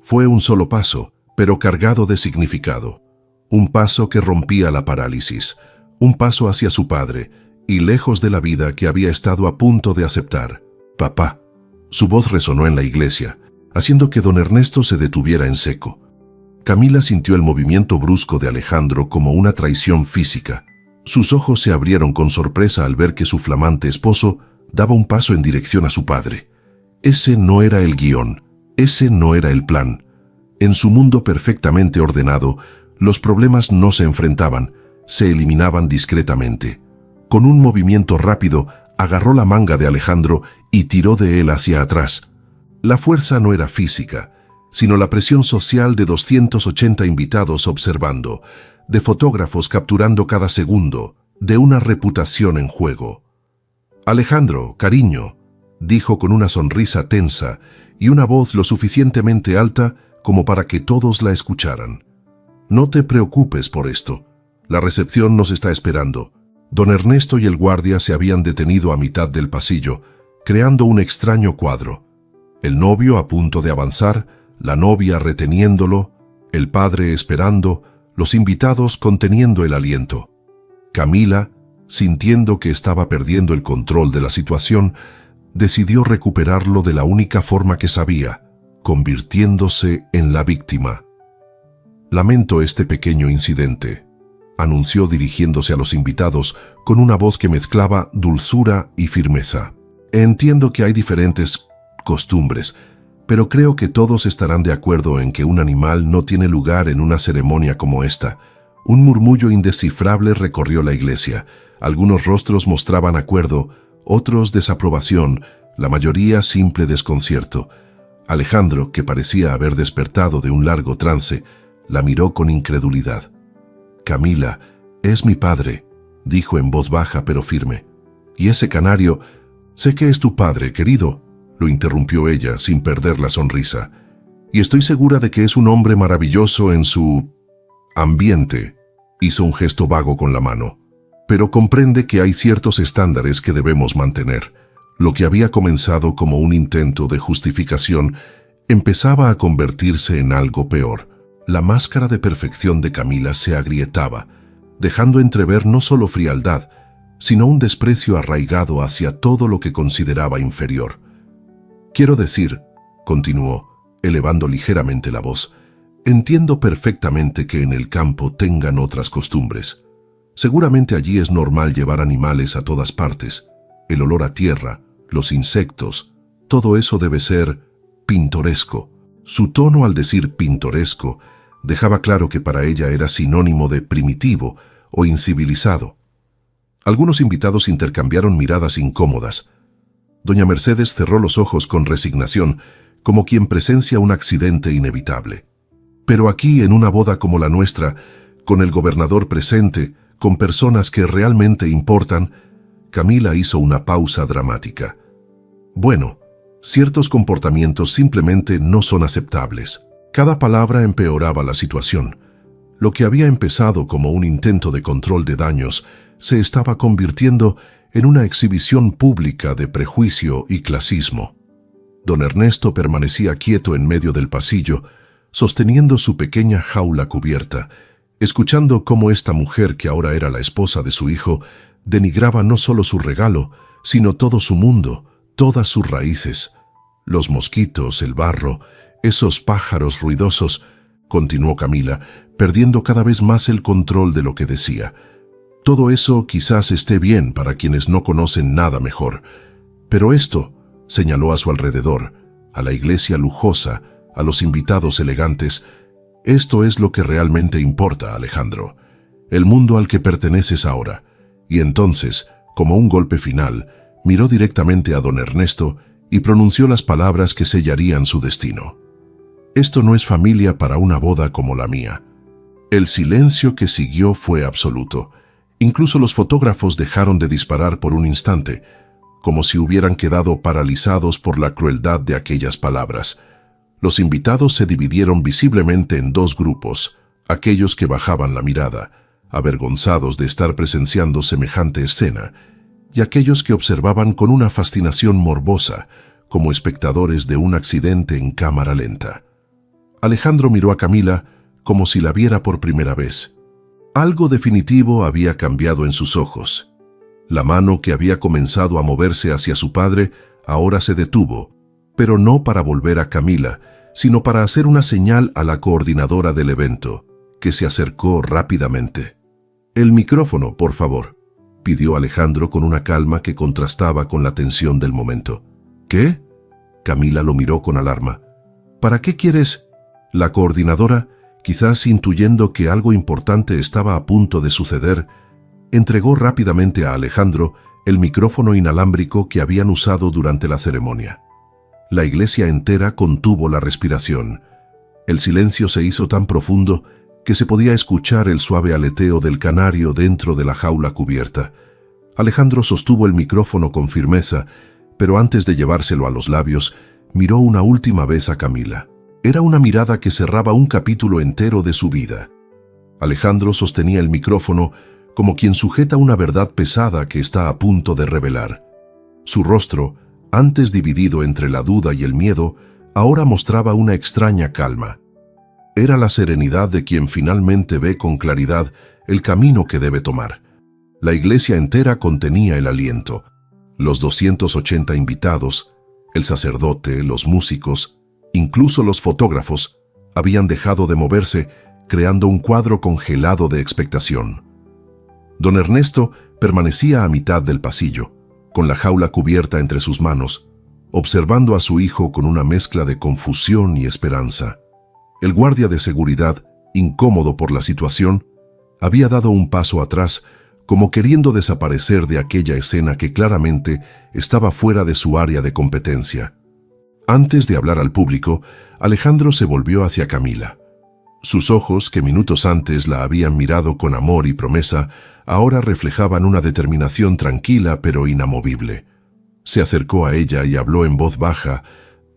Fue un solo paso, pero cargado de significado. Un paso que rompía la parálisis, un paso hacia su padre y lejos de la vida que había estado a punto de aceptar. «Papá». Su voz resonó en la iglesia, haciendo que don Ernesto se detuviera en seco. Camila sintió el movimiento brusco de Alejandro como una traición física. Sus ojos se abrieron con sorpresa al ver que su flamante esposo daba un paso en dirección a su padre. Ese no era el guión, ese no era el plan. En su mundo perfectamente ordenado, los problemas no se enfrentaban, se eliminaban discretamente. Con un movimiento rápido, agarró la manga de Alejandro y tiró de él hacia atrás. La fuerza no era física, sino la presión social de 280 invitados observando, de fotógrafos capturando cada segundo, de una reputación en juego. «Alejandro, cariño», dijo con una sonrisa tensa y una voz lo suficientemente alta como para que todos la escucharan. «No te preocupes por esto. La recepción nos está esperando». Don Ernesto y el guardia se habían detenido a mitad del pasillo, creando un extraño cuadro. El novio a punto de avanzar, la novia reteniéndolo, el padre esperando, los invitados conteniendo el aliento. Camila, sintiendo que estaba perdiendo el control de la situación, decidió recuperarlo de la única forma que sabía, convirtiéndose en la víctima. «Lamento este pequeño incidente», anunció dirigiéndose a los invitados con una voz que mezclaba dulzura y firmeza. «Entiendo que hay diferentes costumbres, pero creo que todos estarán de acuerdo en que un animal no tiene lugar en una ceremonia como esta». Un murmullo indescifrable recorrió la iglesia. Algunos rostros mostraban acuerdo, otros desaprobación, la mayoría simple desconcierto. Alejandro, que parecía haber despertado de un largo trance, la miró con incredulidad. «Camila, es mi padre», dijo en voz baja pero firme. «Y ese canario, sé que es tu padre, querido», lo interrumpió ella sin perder la sonrisa. «Y estoy segura de que es un hombre maravilloso en su ambiente», hizo un gesto vago con la mano. «Pero comprende que hay ciertos estándares que debemos mantener». Lo que había comenzado como un intento de justificación empezaba a convertirse en algo peor. La máscara de perfección de Camila se agrietaba, dejando entrever no solo frialdad, sino un desprecio arraigado hacia todo lo que consideraba inferior. «Quiero decir», continuó, elevando ligeramente la voz, «entiendo perfectamente que en el campo tengan otras costumbres. Seguramente allí es normal llevar animales a todas partes. El olor a tierra, los insectos, todo eso debe ser pintoresco». Su tono al decir pintoresco dejaba claro que para ella era sinónimo de primitivo o incivilizado. Algunos invitados intercambiaron miradas incómodas. Doña Mercedes cerró los ojos con resignación, como quien presencia un accidente inevitable. Pero aquí, en una boda como la nuestra, con el gobernador presente, con personas que realmente importan, Camila hizo una pausa dramática. «Bueno, ciertos comportamientos simplemente no son aceptables». Cada palabra empeoraba la situación. Lo que había empezado como un intento de control de daños se estaba convirtiendo en una exhibición pública de prejuicio y clasismo. Don Ernesto permanecía quieto en medio del pasillo, sosteniendo su pequeña jaula cubierta, escuchando cómo esta mujer, que ahora era la esposa de su hijo, denigraba no solo su regalo, sino todo su mundo, todas sus raíces. «Los mosquitos, el barro, esos pájaros ruidosos», continuó Camila, perdiendo cada vez más el control de lo que decía. «Todo eso quizás esté bien para quienes no conocen nada mejor. Pero esto», señaló a su alrededor, a la iglesia lujosa, a los invitados elegantes, «esto es lo que realmente importa, Alejandro. El mundo al que perteneces ahora». Y entonces, como un golpe final, miró directamente a don Ernesto y pronunció las palabras que sellarían su destino. «Esto no es familia para una boda como la mía». El silencio que siguió fue absoluto. Incluso los fotógrafos dejaron de disparar por un instante, como si hubieran quedado paralizados por la crueldad de aquellas palabras. Los invitados se dividieron visiblemente en dos grupos, aquellos que bajaban la mirada, avergonzados de estar presenciando semejante escena, y aquellos que observaban con una fascinación morbosa, como espectadores de un accidente en cámara lenta. Alejandro miró a Camila como si la viera por primera vez. Algo definitivo había cambiado en sus ojos. La mano que había comenzado a moverse hacia su padre ahora se detuvo, pero no para volver a Camila, sino para hacer una señal a la coordinadora del evento, que se acercó rápidamente. «El micrófono, por favor», pidió Alejandro con una calma que contrastaba con la tensión del momento. «¿Qué?». Camila lo miró con alarma. «¿Para qué quieres?». La coordinadora, Quizás intuyendo que algo importante estaba a punto de suceder, entregó rápidamente a Alejandro el micrófono inalámbrico que habían usado durante la ceremonia. La iglesia entera contuvo la respiración. El silencio se hizo tan profundo que se podía escuchar el suave aleteo del canario dentro de la jaula cubierta. Alejandro sostuvo el micrófono con firmeza, pero antes de llevárselo a los labios, miró una última vez a Camila. Era una mirada que cerraba un capítulo entero de su vida. Alejandro sostenía el micrófono como quien sujeta una verdad pesada que está a punto de revelar. Su rostro, antes dividido entre la duda y el miedo, ahora mostraba una extraña calma. Era la serenidad de quien finalmente ve con claridad el camino que debe tomar. La iglesia entera contenía el aliento. Los 280 invitados, el sacerdote, los músicos, incluso los fotógrafos, habían dejado de moverse, creando un cuadro congelado de expectación. Don Ernesto permanecía a mitad del pasillo, con la jaula cubierta entre sus manos, observando a su hijo con una mezcla de confusión y esperanza. El guardia de seguridad, incómodo por la situación, había dado un paso atrás, como queriendo desaparecer de aquella escena que claramente estaba fuera de su área de competencia. Antes de hablar al público, Alejandro se volvió hacia Camila. Sus ojos, que minutos antes la habían mirado con amor y promesa, ahora reflejaban una determinación tranquila pero inamovible. Se acercó a ella y habló en voz baja,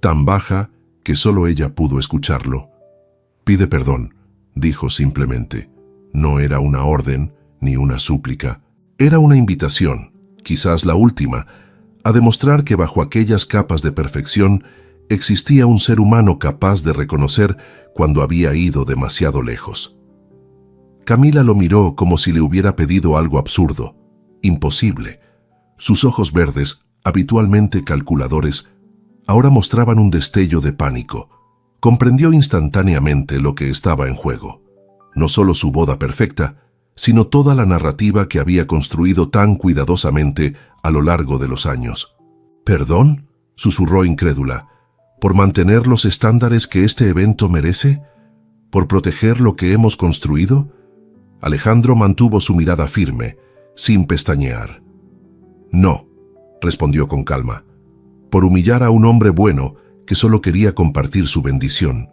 tan baja que solo ella pudo escucharlo. «Pide perdón», dijo simplemente. No era una orden ni una súplica. Era una invitación, quizás la última, a demostrar que bajo aquellas capas de perfección existía un ser humano capaz de reconocer cuando había ido demasiado lejos. Camila lo miró como si le hubiera pedido algo absurdo, imposible. Sus ojos verdes, habitualmente calculadores, ahora mostraban un destello de pánico. Comprendió instantáneamente lo que estaba en juego. No solo su boda perfecta, sino toda la narrativa que había construido tan cuidadosamente a lo largo de los años. «¿Perdón?», susurró incrédula. «¿Por mantener los estándares que este evento merece? ¿Por proteger lo que hemos construido?». Alejandro mantuvo su mirada firme, sin pestañear. «No», respondió con calma, «por humillar a un hombre bueno que solo quería compartir su bendición».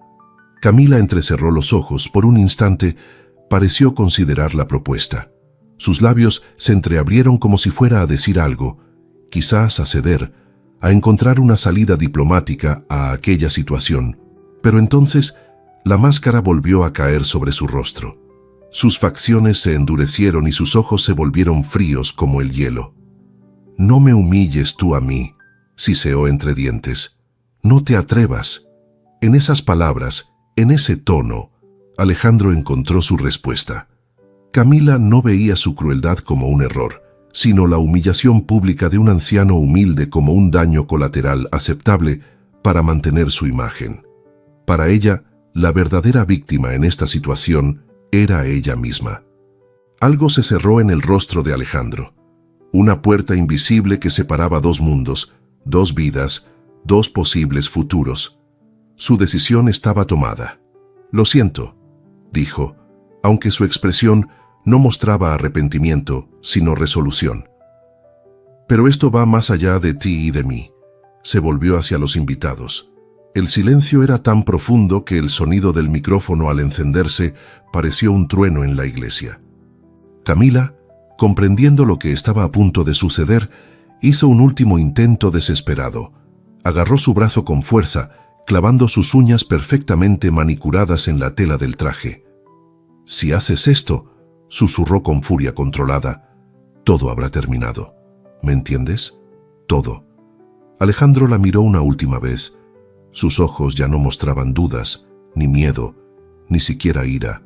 Camila entrecerró los ojos. Por un instante pareció considerar la propuesta. Sus labios se entreabrieron como si fuera a decir algo, quizás a ceder, a encontrar una salida diplomática a aquella situación. Pero entonces la máscara volvió a caer sobre su rostro. Sus facciones se endurecieron y sus ojos se volvieron fríos como el hielo. «No me humilles tú a mí», siseó entre dientes. «No te atrevas». En esas palabras, en ese tono, Alejandro encontró su respuesta. Camila no veía su crueldad como un error, sino la humillación pública de un anciano humilde como un daño colateral aceptable para mantener su imagen. Para ella, la verdadera víctima en esta situación era ella misma. Algo se cerró en el rostro de Alejandro. Una puerta invisible que separaba dos mundos, dos vidas, dos posibles futuros. Su decisión estaba tomada. «Lo siento», dijo, aunque su expresión no mostraba arrepentimiento, sino resolución. «Pero esto va más allá de ti y de mí». Se volvió hacia los invitados. El silencio era tan profundo que el sonido del micrófono al encenderse pareció un trueno en la iglesia. Camila, comprendiendo lo que estaba a punto de suceder, hizo un último intento desesperado. Agarró su brazo con fuerza, clavando sus uñas perfectamente manicuradas en la tela del traje. «Si haces esto», susurró con furia controlada, «todo habrá terminado. ¿Me entiendes? Todo». Alejandro la miró una última vez. Sus ojos ya no mostraban dudas, ni miedo, ni siquiera ira,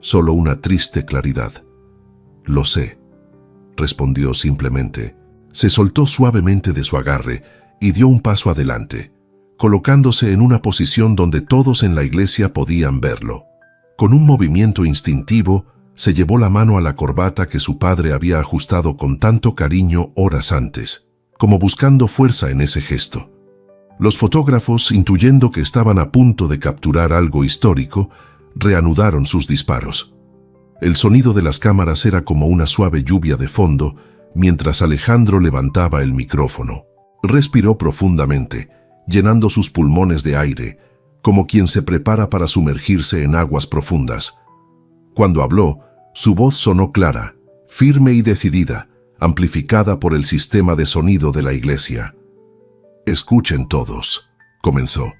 solo una triste claridad. «Lo sé», respondió simplemente. Se soltó suavemente de su agarre y dio un paso adelante, colocándose en una posición donde todos en la iglesia podían verlo. Con un movimiento instintivo, se llevó la mano a la corbata que su padre había ajustado con tanto cariño horas antes, como buscando fuerza en ese gesto. Los fotógrafos, intuyendo que estaban a punto de capturar algo histórico, reanudaron sus disparos. El sonido de las cámaras era como una suave lluvia de fondo mientras Alejandro levantaba el micrófono. Respiró profundamente, llenando sus pulmones de aire, como quien se prepara para sumergirse en aguas profundas. Cuando habló, su voz sonó clara, firme y decidida, amplificada por el sistema de sonido de la iglesia. «Escuchen todos», comenzó.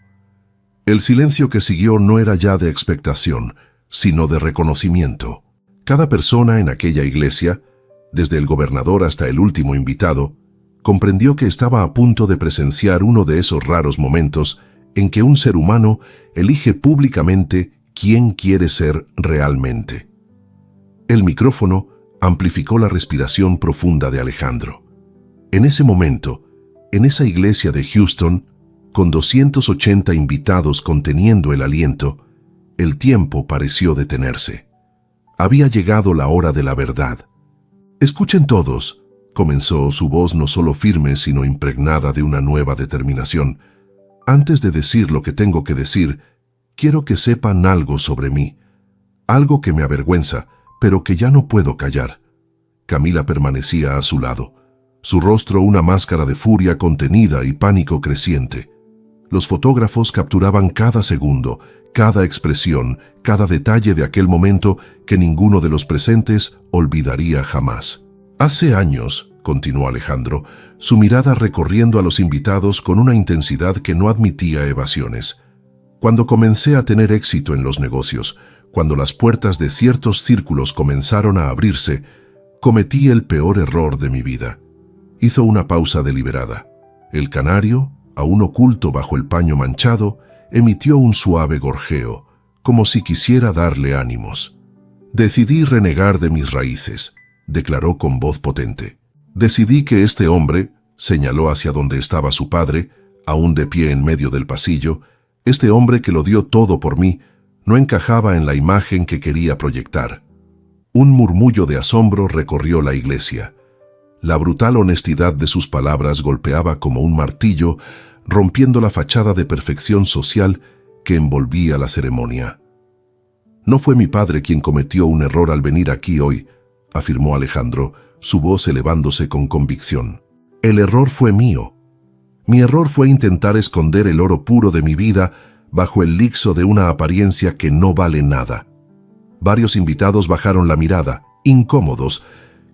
El silencio que siguió no era ya de expectación, sino de reconocimiento. Cada persona en aquella iglesia, desde el gobernador hasta el último invitado, comprendió que estaba a punto de presenciar uno de esos raros momentos en que un ser humano elige públicamente quién quiere ser realmente. El micrófono amplificó la respiración profunda de Alejandro. En ese momento, en esa iglesia de Houston, con 280 invitados conteniendo el aliento, el tiempo pareció detenerse. Había llegado la hora de la verdad. «Escuchen todos», comenzó, su voz no solo firme, sino impregnada de una nueva determinación. «Antes de decir lo que tengo que decir, quiero que sepan algo sobre mí, algo que me avergüenza, pero que ya no puedo callar». Camila permanecía a su lado, su rostro una máscara de furia contenida y pánico creciente. Los fotógrafos capturaban cada segundo, cada expresión, cada detalle de aquel momento que ninguno de los presentes olvidaría jamás. «Hace años», continuó Alejandro, su mirada recorriendo a los invitados con una intensidad que no admitía evasiones. «Cuando comencé a tener éxito en los negocios, cuando las puertas de ciertos círculos comenzaron a abrirse, cometí el peor error de mi vida». Hizo una pausa deliberada. El canario, aún oculto bajo el paño manchado, emitió un suave gorjeo, como si quisiera darle ánimos. «Decidí renegar de mis raíces», declaró con voz potente. «Decidí que este hombre», señaló hacia donde estaba su padre, aún de pie en medio del pasillo, «este hombre que lo dio todo por mí, no encajaba en la imagen que quería proyectar». Un murmullo de asombro recorrió la iglesia. La brutal honestidad de sus palabras golpeaba como un martillo, rompiendo la fachada de perfección social que envolvía la ceremonia. «No fue mi padre quien cometió un error al venir aquí hoy», afirmó Alejandro, su voz elevándose con convicción. «El error fue mío. Mi error fue intentar esconder el oro puro de mi vida bajo el lixo de una apariencia que no vale nada». Varios invitados bajaron la mirada, incómodos,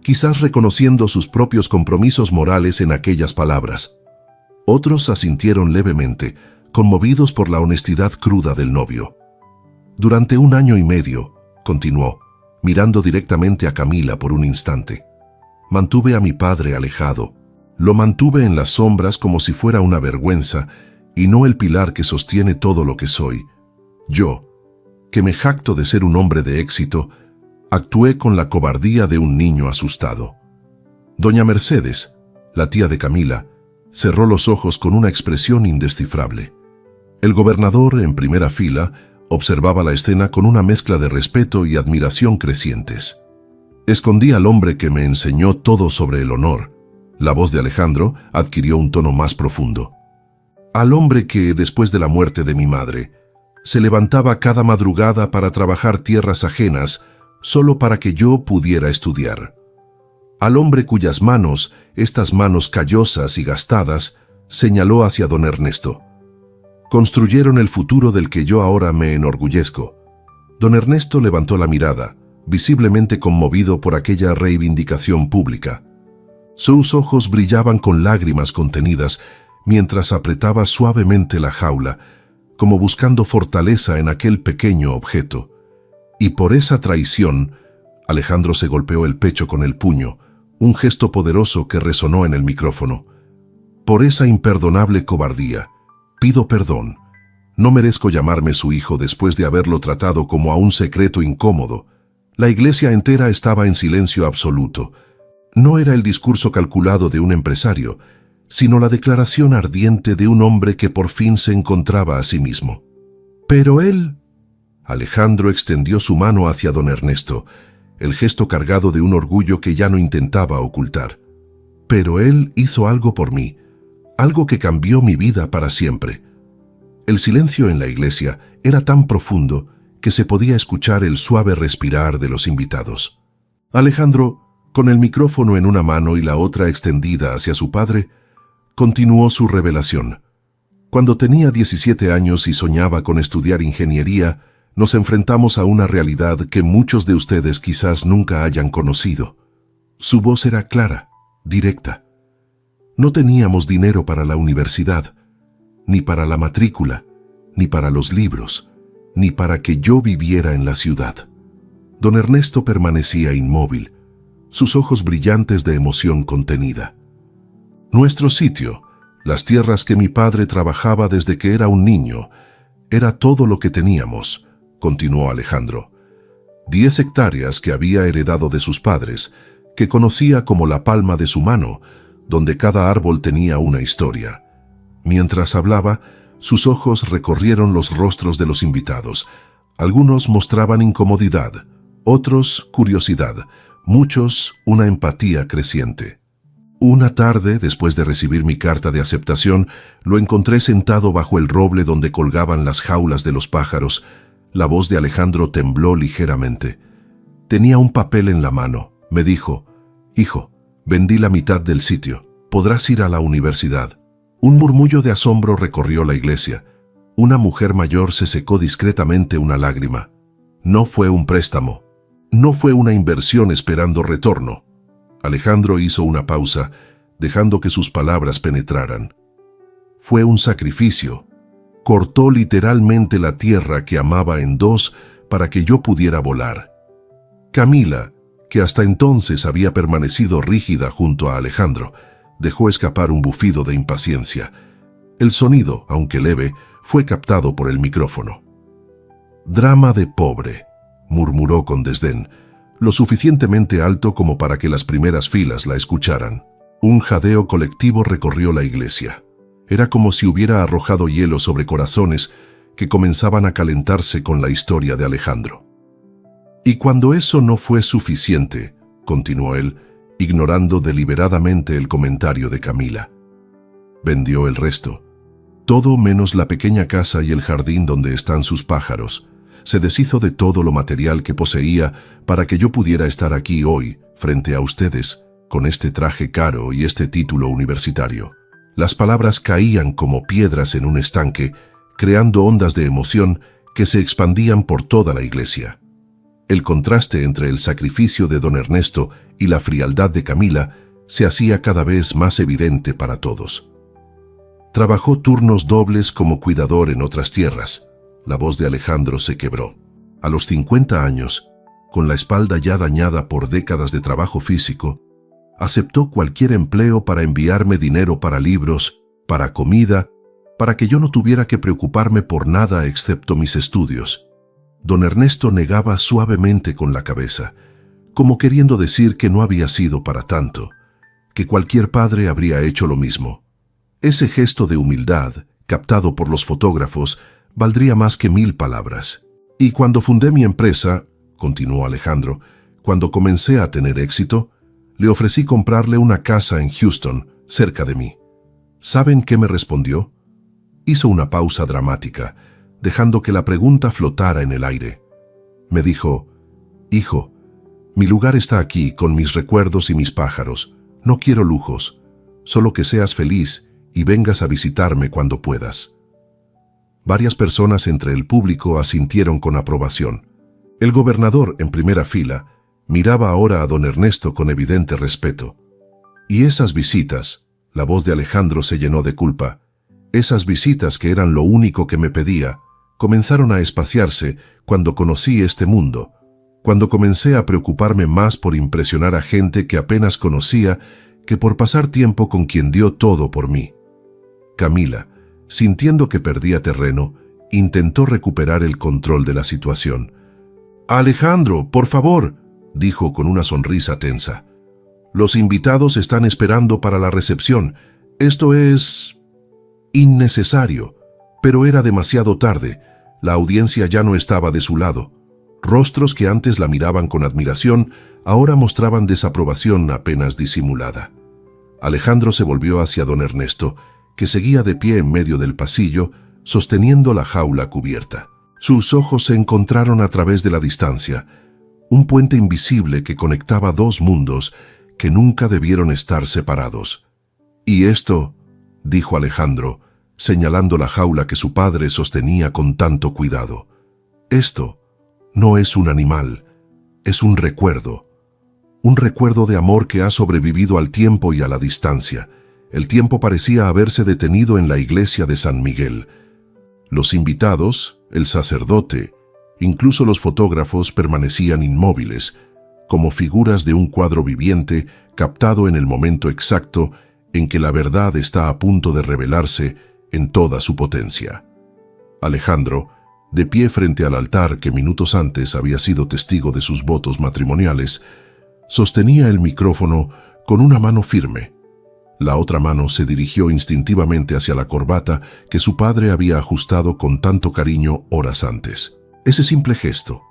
quizás reconociendo sus propios compromisos morales en aquellas palabras. Otros asintieron levemente, conmovidos por la honestidad cruda del novio. «Durante 1 año y medio», continuó, mirando directamente a Camila por un instante, «mantuve a mi padre alejado. Lo mantuve en las sombras como si fuera una vergüenza y no el pilar que sostiene todo lo que soy. Yo, que me jacto de ser un hombre de éxito, actué con la cobardía de un niño asustado». Doña Mercedes, la tía de Camila, cerró los ojos con una expresión indescifrable. El gobernador, en primera fila, observaba la escena con una mezcla de respeto y admiración crecientes. «Escondí al hombre que me enseñó todo sobre el honor». La voz de Alejandro adquirió un tono más profundo. «Al hombre que, después de la muerte de mi madre, se levantaba cada madrugada para trabajar tierras ajenas solo para que yo pudiera estudiar. Al hombre cuyas manos, estas manos callosas y gastadas, señaló hacia don Ernesto. Construyeron el futuro del que yo ahora me enorgullezco». Don Ernesto levantó la mirada, visiblemente conmovido por aquella reivindicación pública. Sus ojos brillaban con lágrimas contenidas mientras apretaba suavemente la jaula, como buscando fortaleza en aquel pequeño objeto. Y por esa traición, Alejandro se golpeó el pecho con el puño, un gesto poderoso que resonó en el micrófono. «Por esa imperdonable cobardía, pido perdón. No merezco llamarme su hijo después de haberlo tratado como a un secreto incómodo». La iglesia entera estaba en silencio absoluto. No era el discurso calculado de un empresario, sino la declaración ardiente de un hombre que por fin se encontraba a sí mismo. «Pero él...» Alejandro extendió su mano hacia don Ernesto, el gesto cargado de un orgullo que ya no intentaba ocultar. «Pero él hizo algo por mí, algo que cambió mi vida para siempre». El silencio en la iglesia era tan profundo que se podía escuchar el suave respirar de los invitados. Alejandro, con el micrófono en una mano y la otra extendida hacia su padre, continuó su revelación. Cuando tenía 17 años y soñaba con estudiar ingeniería, nos enfrentamos a una realidad que muchos de ustedes quizás nunca hayan conocido. Su voz era clara, directa. No teníamos dinero para la universidad, ni para la matrícula, ni para los libros, ni para que yo viviera en la ciudad. Don Ernesto permanecía inmóvil, sus ojos brillantes de emoción contenida. Nuestro sitio, las tierras que mi padre trabajaba desde que era un niño, era todo lo que teníamos, continuó Alejandro. 10 hectáreas que había heredado de sus padres, que conocía como la palma de su mano, donde cada árbol tenía una historia. Mientras hablaba, sus ojos recorrieron los rostros de los invitados. Algunos mostraban incomodidad, otros curiosidad, muchos una empatía creciente. Una tarde, después de recibir mi carta de aceptación, lo encontré sentado bajo el roble donde colgaban las jaulas de los pájaros. La voz de Alejandro tembló ligeramente. Tenía un papel en la mano. Me dijo: «Hijo, vendí la mitad del sitio. Podrás ir a la universidad». Un murmullo de asombro recorrió la iglesia. Una mujer mayor se secó discretamente una lágrima. No fue un préstamo. No fue una inversión esperando retorno. Alejandro hizo una pausa, dejando que sus palabras penetraran. Fue un sacrificio. Cortó literalmente la tierra que amaba en dos para que yo pudiera volar. Camila, que hasta entonces había permanecido rígida junto a Alejandro, dejó escapar un bufido de impaciencia. El sonido, aunque leve, fue captado por el micrófono. «Drama de pobre», murmuró con desdén, lo suficientemente alto como para que las primeras filas la escucharan. Un jadeo colectivo recorrió la iglesia. Era como si hubiera arrojado hielo sobre corazones que comenzaban a calentarse con la historia de Alejandro. «Y cuando eso no fue suficiente», continuó él, ignorando deliberadamente el comentario de Camila. «Vendió el resto. Todo menos la pequeña casa y el jardín donde están sus pájaros. Se deshizo de todo lo material que poseía para que yo pudiera estar aquí hoy, frente a ustedes, con este traje caro y este título universitario». Las palabras caían como piedras en un estanque, creando ondas de emoción que se expandían por toda la iglesia. El contraste entre el sacrificio de don Ernesto y la frialdad de Camila se hacía cada vez más evidente para todos. Trabajó turnos dobles como cuidador en otras tierras. La voz de Alejandro se quebró. A los 50 años, con la espalda ya dañada por décadas de trabajo físico, aceptó cualquier empleo para enviarme dinero para libros, para comida, para que yo no tuviera que preocuparme por nada excepto mis estudios. Don Ernesto negaba suavemente con la cabeza, como queriendo decir que no había sido para tanto, que cualquier padre habría hecho lo mismo. Ese gesto de humildad, captado por los fotógrafos, valdría más que 1000 palabras. Y cuando fundé mi empresa, continuó Alejandro, cuando comencé a tener éxito, le ofrecí comprarle una casa en Houston, cerca de mí. ¿Saben qué me respondió? Hizo una pausa dramática, dejando que la pregunta flotara en el aire. Me dijo: «Hijo, mi lugar está aquí con mis recuerdos y mis pájaros. No quiero lujos, solo que seas feliz y vengas a visitarme cuando puedas». Varias personas entre el público asintieron con aprobación. El gobernador, en primera fila, miraba ahora a don Ernesto con evidente respeto. Y esas visitas, la voz de Alejandro se llenó de culpa, esas visitas que eran lo único que me pedía, comenzaron a espaciarse cuando conocí este mundo, cuando comencé a preocuparme más por impresionar a gente que apenas conocía que por pasar tiempo con quien dio todo por mí. Camila, sintiendo que perdía terreno, intentó recuperar el control de la situación. «Alejandro, por favor», dijo con una sonrisa tensa. «Los invitados están esperando para la recepción. Esto es innecesario». Pero era demasiado tarde. La audiencia ya no estaba de su lado. Rostros que antes la miraban con admiración, ahora mostraban desaprobación apenas disimulada. Alejandro se volvió hacia don Ernesto, que seguía de pie en medio del pasillo, sosteniendo la jaula cubierta. Sus ojos se encontraron a través de la distancia, un puente invisible que conectaba dos mundos que nunca debieron estar separados. «Y esto», dijo Alejandro, señalando la jaula que su padre sostenía con tanto cuidado, «esto no es un animal, es un recuerdo de amor que ha sobrevivido al tiempo y a la distancia». El tiempo parecía haberse detenido en la iglesia de San Miguel. Los invitados, el sacerdote, incluso los fotógrafos permanecían inmóviles, como figuras de un cuadro viviente captado en el momento exacto en que la verdad está a punto de revelarse en toda su potencia. Alejandro, de pie frente al altar que minutos antes había sido testigo de sus votos matrimoniales, sostenía el micrófono con una mano firme. La otra mano se dirigió instintivamente hacia la corbata que su padre había ajustado con tanto cariño horas antes. Ese simple gesto,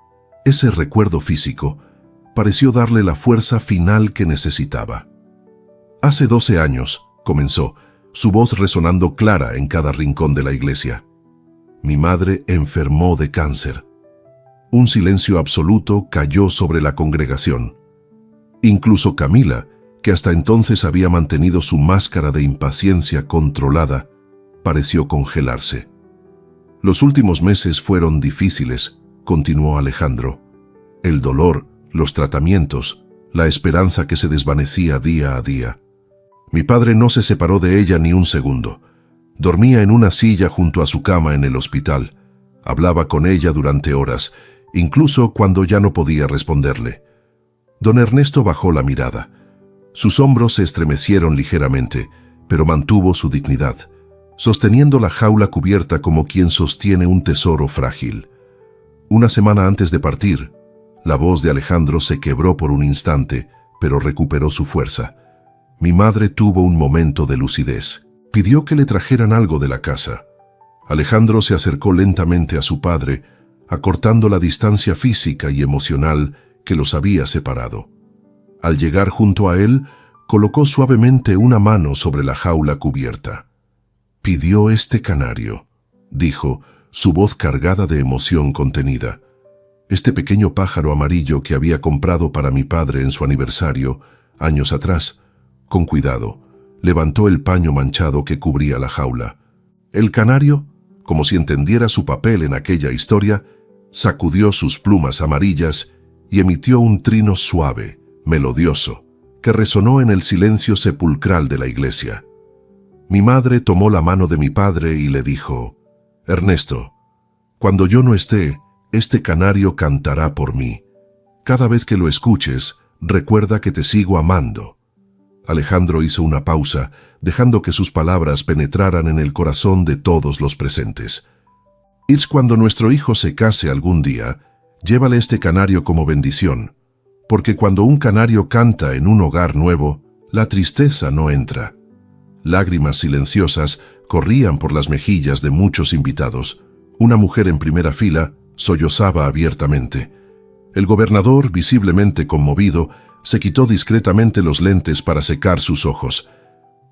ese recuerdo físico, pareció darle la fuerza final que necesitaba. «Hace 12 años», comenzó, su voz resonando clara en cada rincón de la iglesia. «Mi madre enfermó de cáncer». Un silencio absoluto cayó sobre la congregación. Incluso Camila, que hasta entonces había mantenido su máscara de impaciencia controlada, pareció congelarse. «Los últimos meses fueron difíciles», continuó Alejandro. «El dolor, los tratamientos, la esperanza que se desvanecía día a día. Mi padre no se separó de ella ni un segundo. Dormía en una silla junto a su cama en el hospital. Hablaba con ella durante horas, incluso cuando ya no podía responderle». Don Ernesto bajó la mirada. Sus hombros se estremecieron ligeramente, pero mantuvo su dignidad, sosteniendo la jaula cubierta como quien sostiene un tesoro frágil. Una semana antes de partir, la voz de Alejandro se quebró por un instante, pero recuperó su fuerza. Mi madre tuvo un momento de lucidez. Pidió que le trajeran algo de la casa. Alejandro se acercó lentamente a su padre, acortando la distancia física y emocional que los había separado. Al llegar junto a él, colocó suavemente una mano sobre la jaula cubierta. «Pidió este canario», dijo, su voz cargada de emoción contenida. «Este pequeño pájaro amarillo que había comprado para mi padre en su aniversario, años atrás. Con cuidado, levantó el paño manchado que cubría la jaula. El canario, como si entendiera su papel en aquella historia, sacudió sus plumas amarillas y emitió un trino suave, melodioso, que resonó en el silencio sepulcral de la iglesia. Mi madre tomó la mano de mi padre y le dijo: «Ernesto, cuando yo no esté, este canario cantará por mí. Cada vez que lo escuches, recuerda que te sigo amando». Alejandro hizo una pausa, dejando que sus palabras penetraran en el corazón de todos los presentes. «Y cuando nuestro hijo se case algún día, llévale este canario como bendición, porque cuando un canario canta en un hogar nuevo, la tristeza no entra». Lágrimas silenciosas corrían por las mejillas de muchos invitados. Una mujer en primera fila sollozaba abiertamente. El gobernador, visiblemente conmovido, se quitó discretamente los lentes para secar sus ojos.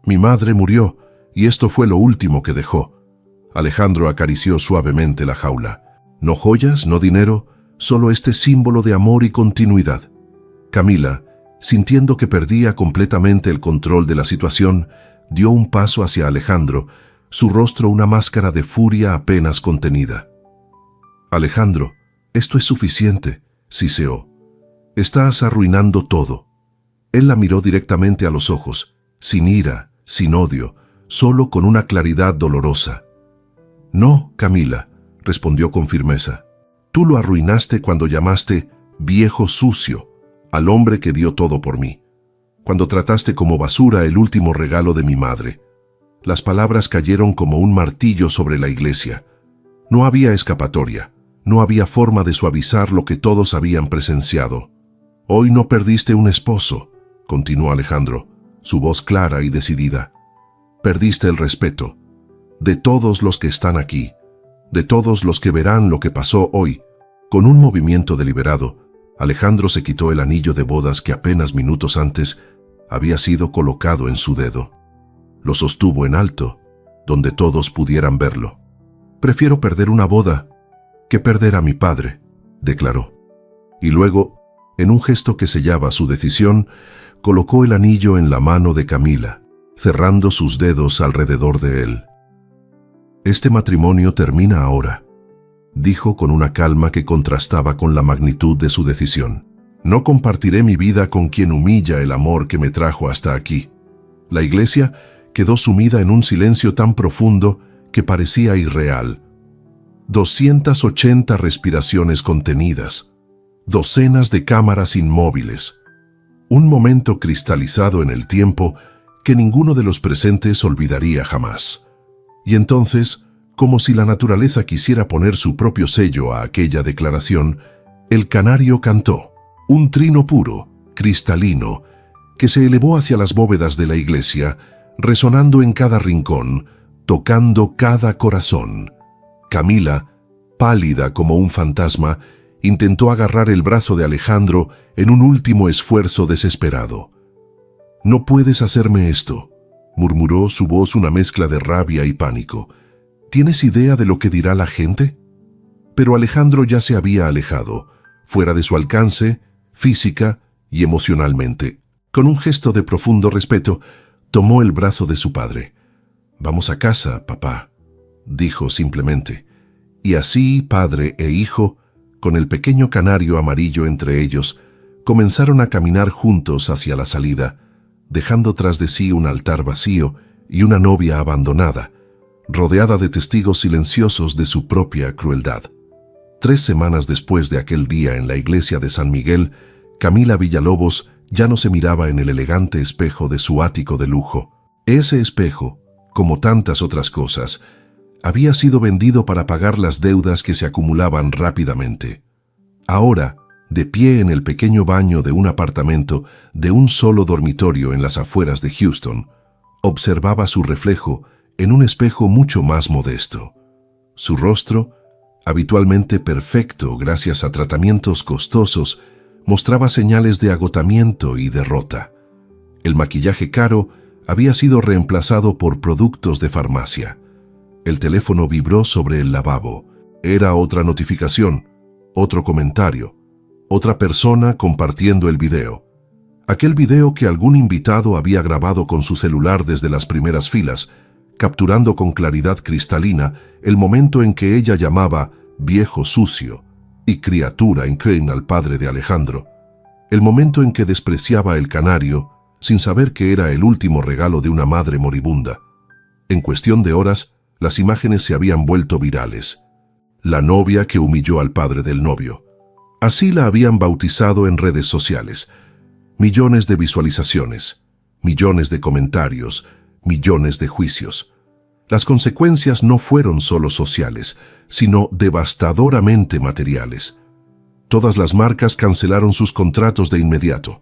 «Mi madre murió, y esto fue lo último que dejó». Alejandro acarició suavemente la jaula. «No joyas, no dinero, solo este símbolo de amor y continuidad». Camila, sintiendo que perdía completamente el control de la situación, dio un paso hacia Alejandro, su rostro una máscara de furia apenas contenida. «Alejandro, esto es suficiente», siseó. «Estás arruinando todo». Él la miró directamente a los ojos, sin ira, sin odio, solo con una claridad dolorosa. «No, Camila», respondió con firmeza. «Tú lo arruinaste cuando llamaste viejo sucio al hombre que dio todo por mí, cuando trataste como basura el último regalo de mi madre». Las palabras cayeron como un martillo sobre la iglesia. No había escapatoria, no había forma de suavizar lo que todos habían presenciado. «Hoy no perdiste un esposo», continuó Alejandro, su voz clara y decidida. «Perdiste el respeto de todos los que están aquí, de todos los que verán lo que pasó hoy». Con un movimiento deliberado, Alejandro se quitó el anillo de bodas que apenas minutos antes había sido colocado en su dedo. Lo sostuvo en alto, donde todos pudieran verlo. «Prefiero perder una boda», que perder a mi padre, declaró. Y luego, en un gesto que sellaba su decisión, colocó el anillo en la mano de Camila, cerrando sus dedos alrededor de él. «Este matrimonio termina ahora», dijo con una calma que contrastaba con la magnitud de su decisión. «No compartiré mi vida con quien humilla el amor que me trajo hasta aquí». La iglesia quedó sumida en un silencio tan profundo que parecía irreal. 280 respiraciones contenidas, docenas de cámaras inmóviles. Un momento cristalizado en el tiempo que ninguno de los presentes olvidaría jamás. Y entonces, como si la naturaleza quisiera poner su propio sello a aquella declaración, el canario cantó, un trino puro, cristalino, que se elevó hacia las bóvedas de la iglesia, resonando en cada rincón, tocando cada corazón. Camila, pálida como un fantasma, intentó agarrar el brazo de Alejandro en un último esfuerzo desesperado. «No puedes hacerme esto», murmuró su voz una mezcla de rabia y pánico. «¿Tienes idea de lo que dirá la gente?» Pero Alejandro ya se había alejado, fuera de su alcance, física y emocionalmente. Con un gesto de profundo respeto, tomó el brazo de su padre. «Vamos a casa, papá», dijo simplemente. Y así, padre e hijo, con el pequeño canario amarillo entre ellos, comenzaron a caminar juntos hacia la salida, dejando tras de sí un altar vacío y una novia abandonada, rodeada de testigos silenciosos de su propia crueldad. 3 semanas después de aquel día en la iglesia de San Miguel, Camila Villalobos ya no se miraba en el elegante espejo de su ático de lujo. Ese espejo, como tantas otras cosas, había sido vendido para pagar las deudas que se acumulaban rápidamente. Ahora, de pie en el pequeño baño de un apartamento de un solo dormitorio en las afueras de Houston, observaba su reflejo en un espejo mucho más modesto. Su rostro, habitualmente perfecto gracias a tratamientos costosos, mostraba señales de agotamiento y derrota. El maquillaje caro había sido reemplazado por productos de farmacia. El teléfono vibró sobre el lavabo. Era otra notificación, otro comentario, otra persona compartiendo el video. Aquel video que algún invitado había grabado con su celular desde las primeras filas, capturando con claridad cristalina el momento en que ella llamaba viejo sucio y criatura increíble al padre de Alejandro, el momento en que despreciaba el canario sin saber que era el último regalo de una madre moribunda. En cuestión de horas, las imágenes se habían vuelto virales. La novia que humilló al padre del novio. Así la habían bautizado en redes sociales. Millones de visualizaciones, millones de comentarios, millones de juicios. Las consecuencias no fueron solo sociales, sino devastadoramente materiales. Todas las marcas cancelaron sus contratos de inmediato.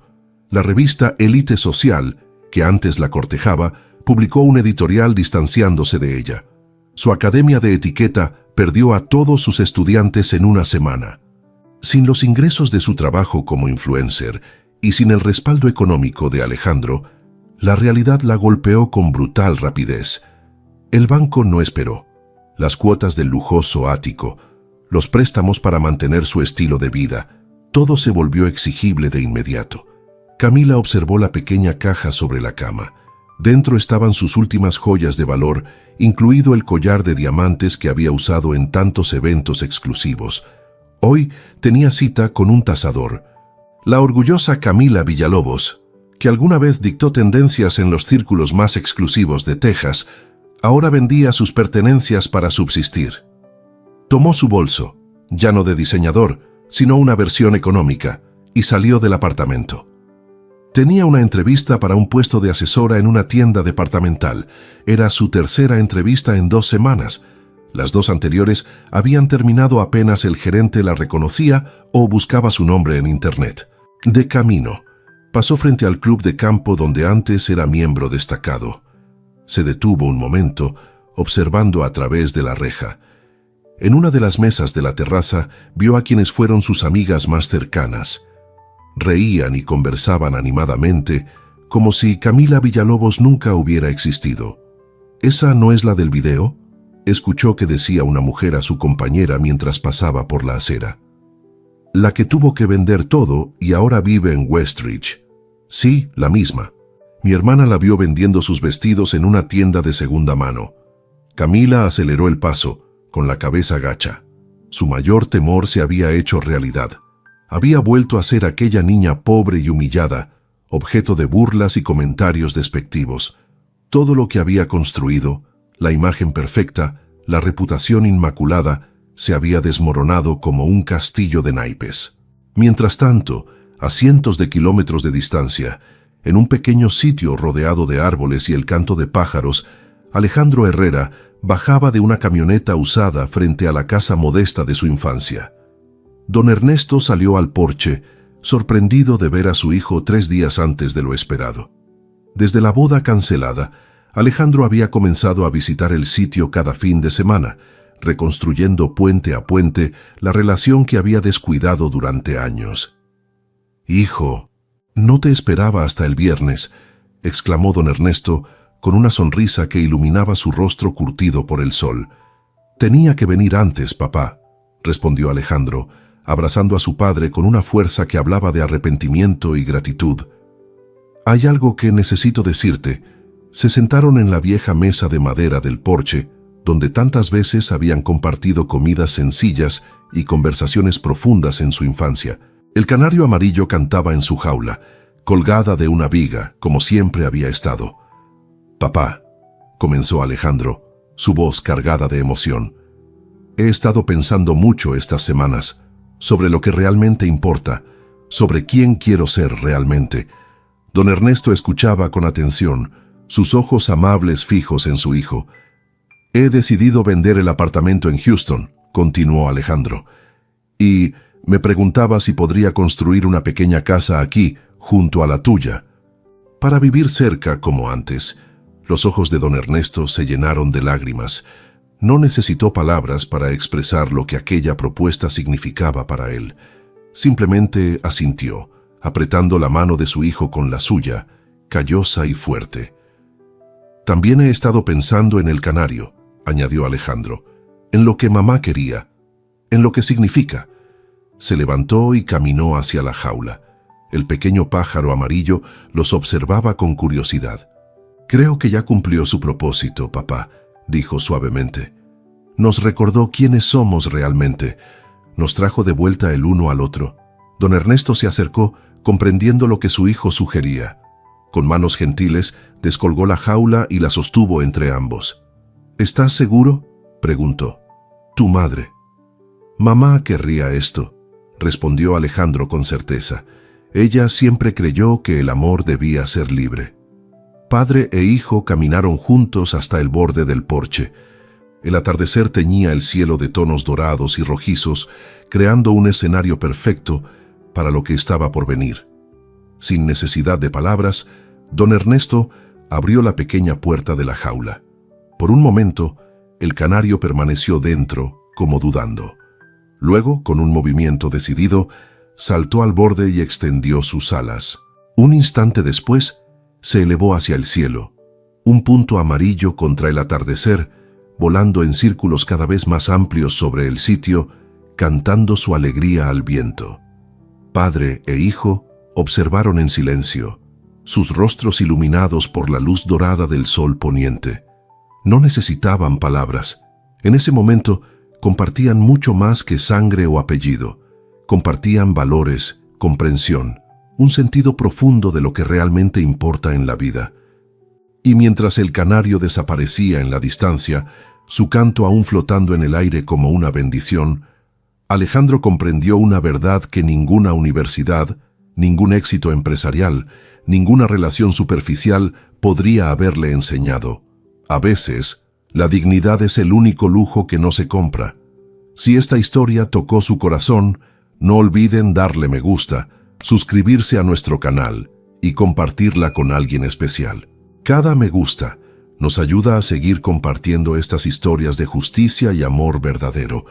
La revista Elite Social, que antes la cortejaba, publicó un editorial distanciándose de ella. Su academia de etiqueta perdió a todos sus estudiantes en una semana. Sin los ingresos de su trabajo como influencer y sin el respaldo económico de Alejandro, la realidad la golpeó con brutal rapidez. El banco no esperó. Las cuotas del lujoso ático, los préstamos para mantener su estilo de vida, todo se volvió exigible de inmediato. Camila observó la pequeña caja sobre la cama. Dentro estaban sus últimas joyas de valor, incluido el collar de diamantes que había usado en tantos eventos exclusivos. Hoy tenía cita con un tasador. La orgullosa Camila Villalobos, que alguna vez dictó tendencias en los círculos más exclusivos de Texas, ahora vendía sus pertenencias para subsistir. Tomó su bolso, ya no de diseñador, sino una versión económica, y salió del apartamento. Tenía una entrevista para un puesto de asesora en una tienda departamental. Era su tercera entrevista en 2 semanas. Las 2 anteriores habían terminado apenas el gerente la reconocía o buscaba su nombre en internet. De camino, pasó frente al club de campo donde antes era miembro destacado. Se detuvo un momento, observando a través de la reja. En una de las mesas de la terraza vio a quienes fueron sus amigas más cercanas. Reían y conversaban animadamente, como si Camila Villalobos nunca hubiera existido. ¿Esa no es la del video?, escuchó que decía una mujer a su compañera mientras pasaba por la acera. La que tuvo que vender todo y ahora vive en Westridge. Sí, la misma. Mi hermana la vio vendiendo sus vestidos en una tienda de segunda mano. Camila aceleró el paso, con la cabeza gacha. Su mayor temor se había hecho realidad. Había vuelto a ser aquella niña pobre y humillada, objeto de burlas y comentarios despectivos. Todo lo que había construido, la imagen perfecta, la reputación inmaculada, se había desmoronado como un castillo de naipes. Mientras tanto, a cientos de kilómetros de distancia, en un pequeño sitio rodeado de árboles y el canto de pájaros, Alejandro Herrera bajaba de una camioneta usada frente a la casa modesta de su infancia. Don Ernesto salió al porche, sorprendido de ver a su hijo 3 días antes de lo esperado. Desde la boda cancelada, Alejandro había comenzado a visitar el sitio cada fin de semana, reconstruyendo puente a puente la relación que había descuidado durante años. «Hijo, no te esperaba hasta el viernes», exclamó don Ernesto con una sonrisa que iluminaba su rostro curtido por el sol. «Tenía que venir antes, papá», respondió Alejandro, abrazando a su padre con una fuerza que hablaba de arrepentimiento y gratitud. «Hay algo que necesito decirte». Se sentaron en la vieja mesa de madera del porche, donde tantas veces habían compartido comidas sencillas y conversaciones profundas en su infancia. El canario amarillo cantaba en su jaula, colgada de una viga, como siempre había estado. «Papá», comenzó Alejandro, su voz cargada de emoción, «he estado pensando mucho estas semanas sobre lo que realmente importa, sobre quién quiero ser realmente». Don Ernesto escuchaba con atención, sus ojos amables fijos en su hijo. «He decidido vender el apartamento en Houston», continuó Alejandro, «y me preguntaba si podría construir una pequeña casa aquí, junto a la tuya, para vivir cerca como antes». Los ojos de don Ernesto se llenaron de lágrimas. No necesitó palabras para expresar lo que aquella propuesta significaba para él. Simplemente asintió, apretando la mano de su hijo con la suya, callosa y fuerte. «También he estado pensando en el canario», añadió Alejandro, «en lo que mamá quería, en lo que significa». Se levantó y caminó hacia la jaula. El pequeño pájaro amarillo los observaba con curiosidad. «Creo que ya cumplió su propósito, papá», dijo suavemente. «Nos recordó quiénes somos realmente. Nos trajo de vuelta el uno al otro». Don Ernesto se acercó, comprendiendo lo que su hijo sugería. Con manos gentiles, descolgó la jaula y la sostuvo entre ambos. «¿Estás seguro?», preguntó. «Tu madre». «Mamá querría esto», respondió Alejandro con certeza. Ella siempre creyó que el amor debía ser libre. Padre e hijo caminaron juntos hasta el borde del porche. El atardecer teñía el cielo de tonos dorados y rojizos, creando un escenario perfecto para lo que estaba por venir. Sin necesidad de palabras, don Ernesto abrió la pequeña puerta de la jaula. Por un momento, el canario permaneció dentro, como dudando. Luego, con un movimiento decidido, saltó al borde y extendió sus alas. Un instante después, se elevó hacia el cielo, un punto amarillo contra el atardecer, volando en círculos cada vez más amplios sobre el sitio, cantando su alegría al viento. Padre e hijo observaron en silencio, sus rostros iluminados por la luz dorada del sol poniente. No necesitaban palabras. En ese momento compartían mucho más que sangre o apellido. Compartían valores, comprensión, un sentido profundo de lo que realmente importa en la vida. Y mientras el canario desaparecía en la distancia, su canto aún flotando en el aire como una bendición, Alejandro comprendió una verdad que ninguna universidad, ningún éxito empresarial, ninguna relación superficial podría haberle enseñado. A veces, la dignidad es el único lujo que no se compra. Si esta historia tocó su corazón, no olviden darle me gusta, suscribirse a nuestro canal y compartirla con alguien especial. Cada me gusta nos ayuda a seguir compartiendo estas historias de justicia y amor verdadero.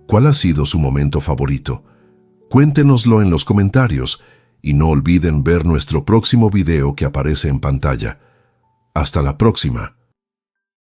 ¿Cuál ha sido su momento favorito? Cuéntenoslo en los comentarios y no olviden ver nuestro próximo video que aparece en pantalla. Hasta la próxima.